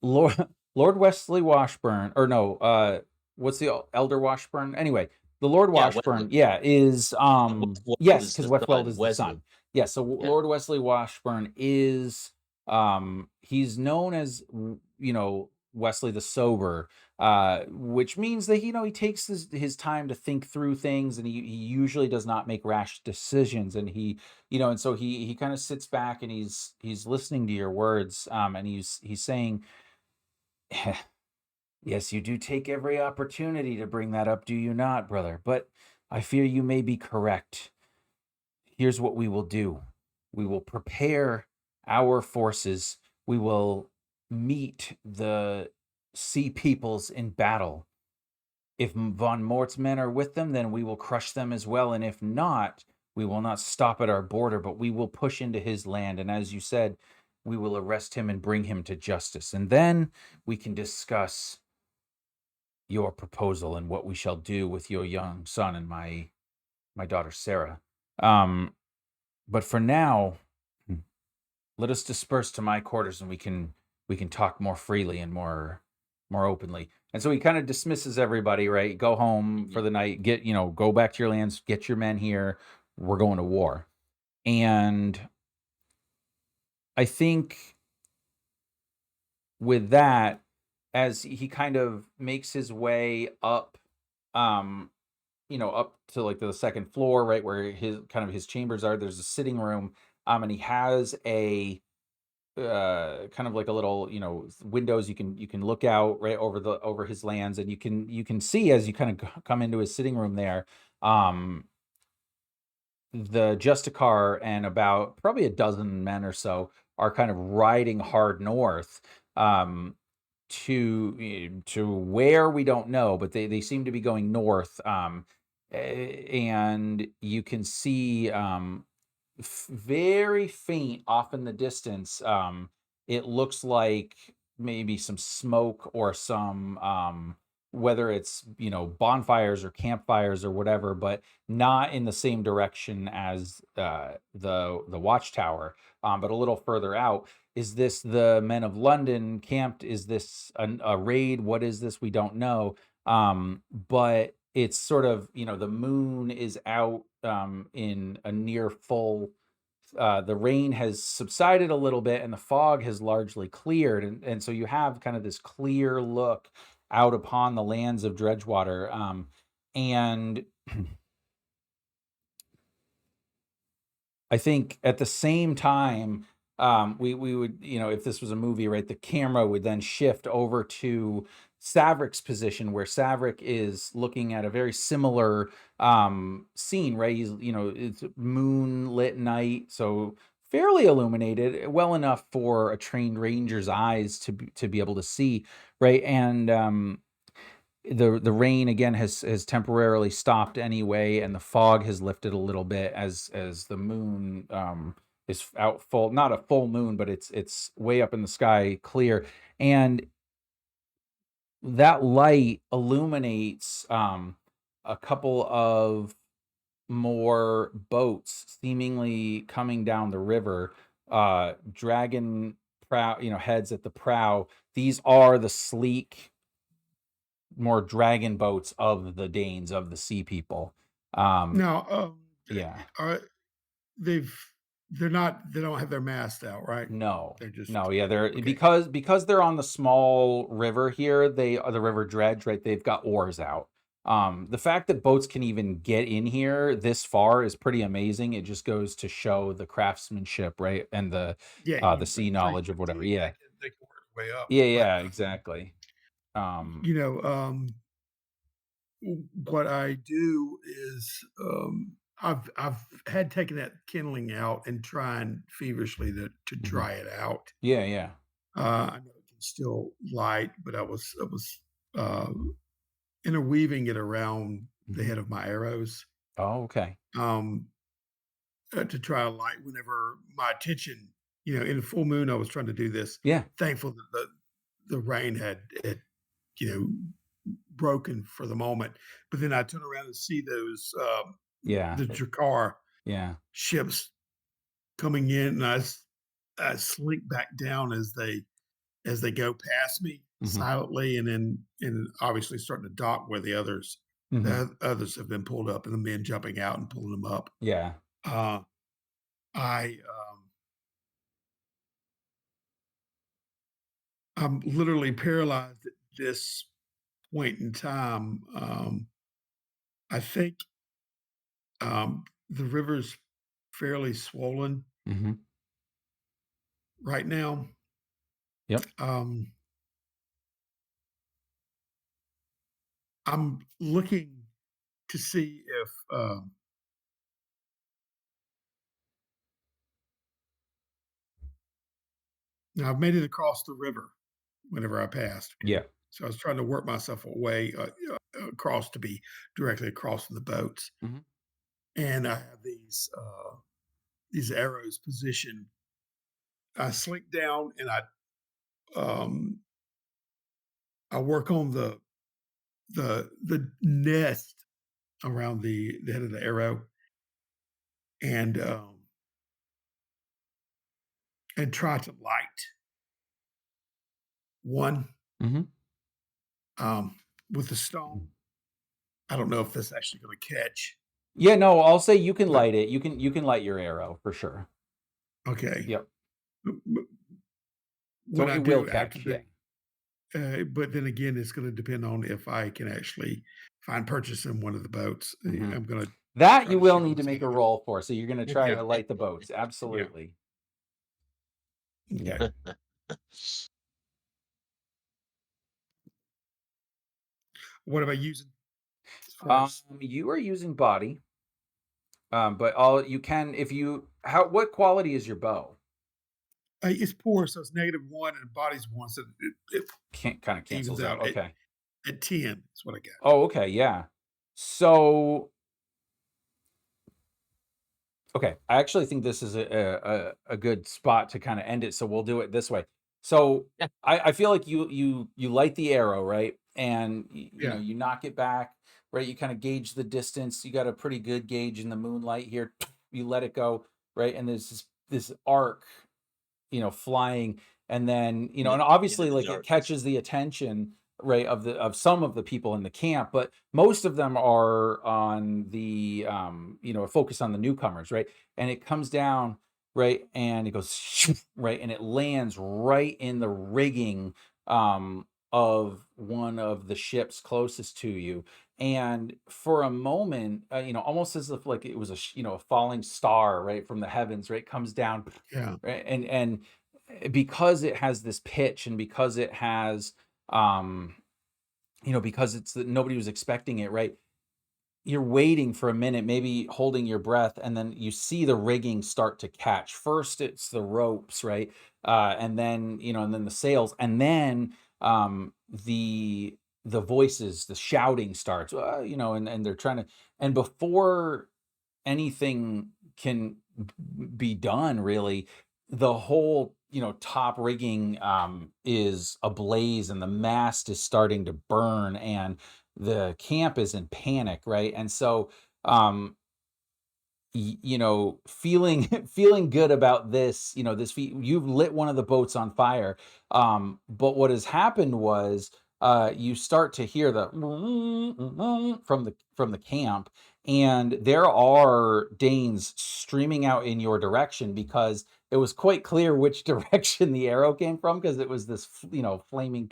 Lord Lord Wesley Washburn, or no, what's the Elder Washburn? Anyway, the Lord Yeah, Washburn, Wetland. yeah, is Westworld yes, is because the Westweld son. is the Wesley. son. Yeah, so Yeah. Lord Wesley Washburn is he's known as Wesley the Sober, which means that he takes his time to think through things, and he usually does not make rash decisions, and and so he kind of sits back and he's listening to your words, and he's saying, yes, you do take every opportunity to bring that up, do you not, brother? But I fear you may be correct. Here's what we will do. We will prepare our forces. We will meet the sea peoples in battle. If von Mort's men are with them, then we will crush them as well. And if not, we will not stop at our border, but we will push into his land. And as you said, we will arrest him and bring him to justice. And then we can discuss your proposal and what we shall do with your young son and my daughter Sarah. But for now, let us disperse to my quarters, and we can talk more freely and more openly. And so he kind of dismisses everybody, right? Go home for the night, go back to your lands, get your men here. We're going to war. And I think with that, as he kind of makes his way up, um, up to like the second floor, right where his chambers are, there's a sitting room, and he has a kind of like a little windows you can look out right over his lands, and you can see as you kind of come into his sitting room there, um the Justicar and about probably a dozen men or so are kind of riding hard north, um to where we don't know, but they seem to be going north, and you can see very faint off in the distance. It looks like maybe some smoke or some whether it's bonfires or campfires or whatever, but not in the same direction as the watchtower, but a little further out. Is this the men of London camped? Is this a raid? What is this? We don't know. But it's sort of, the moon is out in a near full. The rain has subsided a little bit and the fog has largely cleared. And so you have kind of this clear look out upon the lands of Dredgewater. And I think at the same time, we would, if this was a movie, right, the camera would then shift over to Savrik's position, where Savrik is looking at a very similar scene, right? He's, it's moonlit night, so fairly illuminated, well enough for a trained ranger's eyes to be able to see, right? And the rain again has temporarily stopped anyway, and the fog has lifted a little bit as the moon is out full, not a full moon, but it's way up in the sky, clear. And that light illuminates a couple of more boats seemingly coming down the river, dragon prow, heads at the prow. These are the sleek, more dragon boats of the Danes, of the sea people. Now, Yeah. are they've they don't have their mast out, right? No. They're just No, yeah, they're okay. because they're on the small river here, they are the river dredge, right? They've got oars out. The fact that boats can even get in here this far is pretty amazing. It just goes to show the craftsmanship, right? And Yeah, the you sea pretty knowledge of whatever. quickly Yeah. they can work their way up. Yeah, But yeah, exactly. Um, you know, what I do is I've had taken that kindling out and trying feverishly to mhm. dry it out. Yeah, yeah. I know it can still light, but I was uh, interweaving it around the Mhm. head of my arrows Oh, okay. um, to try to light whenever my attention, in a full moon, I was trying to do this. Yeah. Thankful that the rain had you broken for the moment. But then I turn around and see those Yeah. the Drakkar Yeah. ships coming in, and I slink back down as they go past me Mhm. silently, and obviously starting to dock where Mhm. the others have been pulled up, and the men jumping out and pulling them up. Yeah. Uh, I I'm literally paralyzed at this point in time. I think the river's fairly swollen Mhm. right now. Yep. Um, I'm looking to see if now I've made it across the river whenever I passed. Yeah. So I was trying to work myself away across to be directly across from the boats, Mhm. and I have these arrows positioned. I slink down and um, I work on the nest around the head of the arrow, and try to light one Mhm. um, with the stone. I don't know if that's actually going to catch, Yeah, no, I'll say you can but light it. You can light your arrow for sure. okay. Yep. When So I it will do after catch. the Yeah. but then again, it's going to depend on if I can actually find purchase in one of the boats. Mhm. I'm going to That try you to will shoot need to make a myself. roll for. So you're gonna try Yeah, to light the boats. yeah. Absolutely. Okay. Yep. What am I using as far as You are using body, but all you can if you how what quality is your bow? it's poor, so it's -1 and body's 1, so it Can't kind of evens cancels out. out Okay. at 10. That's what I got. Oh, okay, yeah. So okay, I actually think this is a good spot to kind of end it. So we'll do it this way. So Yeah. I feel like you light the arrow, right, and Yeah. you knock it back, right. You kind of gauge the distance. You got a pretty good gauge in the moonlight here. You let it go, right, and there's this arc, flying, and then, Into and into obviously, the like, it darkness. catches the attention, right, of some of the people in the camp, but most of them are on the, focus on the newcomers, right? And it comes down, right, and it goes right, and it lands right in the rigging of one of the ships closest to you. And for a moment, almost as if like it was a falling star, right, from the heavens, right, comes down, Yeah. right, and because it has this pitch, and because it has, um, because it's that nobody was expecting it, right? You're waiting for a minute, maybe holding your breath, and then you see the rigging start to catch. First, it's the ropes, right? And then the sails, and then the voices, the shouting starts, and they're trying to, and before anything can be done, really, the whole top rigging is ablaze, and the mast is starting to burn, and the camp is in panic, right? And so feeling feeling good about this, you've lit one of the boats on fire. But what has happened was, you start to hear the from the camp, and there are Danes streaming out in your direction, because it was quite clear which direction the arrow came from, because it was this flaming.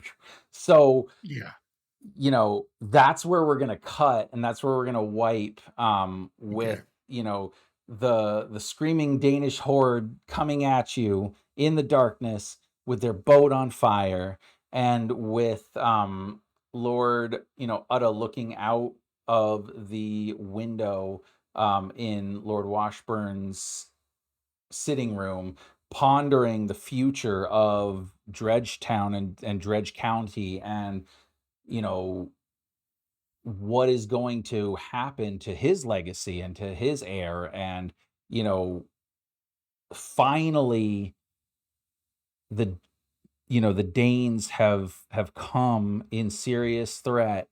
So Yeah. that's where we're gonna cut, and that's where we're gonna wipe, Okay. with, the screaming Danish horde coming at you in the darkness with their boat on fire, and with, Lord, Udda looking out of the window, in Lord Washburn's sitting room, pondering the future of Dredgetown and Dredge County, and you know what is going to happen to his legacy and to his heir. And you know finally, the the Danes have come in serious threat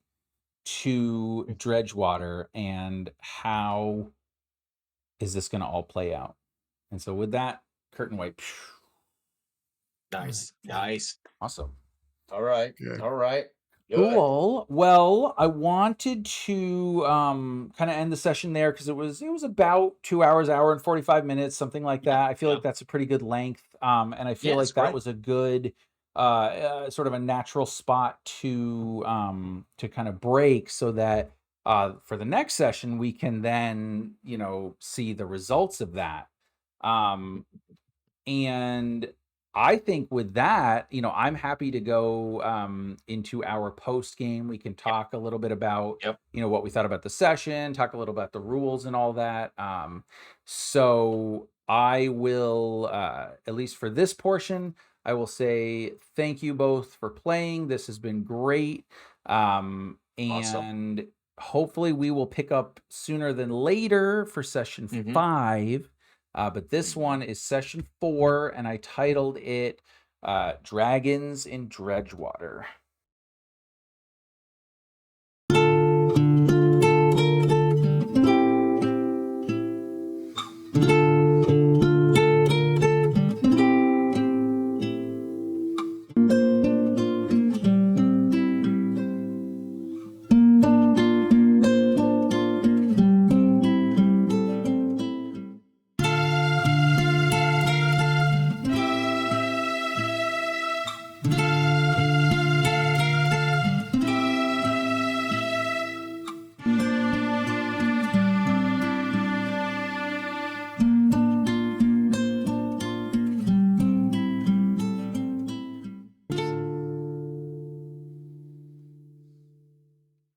to Dredgewater, and how is this going to all play out? And so with that, curtain wipe. Nice. Okay. Nice. Awesome. All right. Good. All right. Good. Cool. Well, I wanted to kind of end the session there, because it was about 2 hours, hour and 45 minutes, something like Yeah. that. I feel Yeah. like that's a pretty good length. And I feel Yeah, it's like that great. was a good sort of a natural spot to kind of break, so that for the next session we can then, see the results of that. Um and I think with that, I'm happy to go into our post game. We can Yep. talk a little bit about, Yep. what we thought about the session, talk a little about the rules and all that. So I will, at least for this portion, I will say thank you both for playing. This has been great. Awesome. And hopefully we will pick up sooner than later for session Mhm. 5. But this one is session 4, and I titled it Dragons in Dredgewater.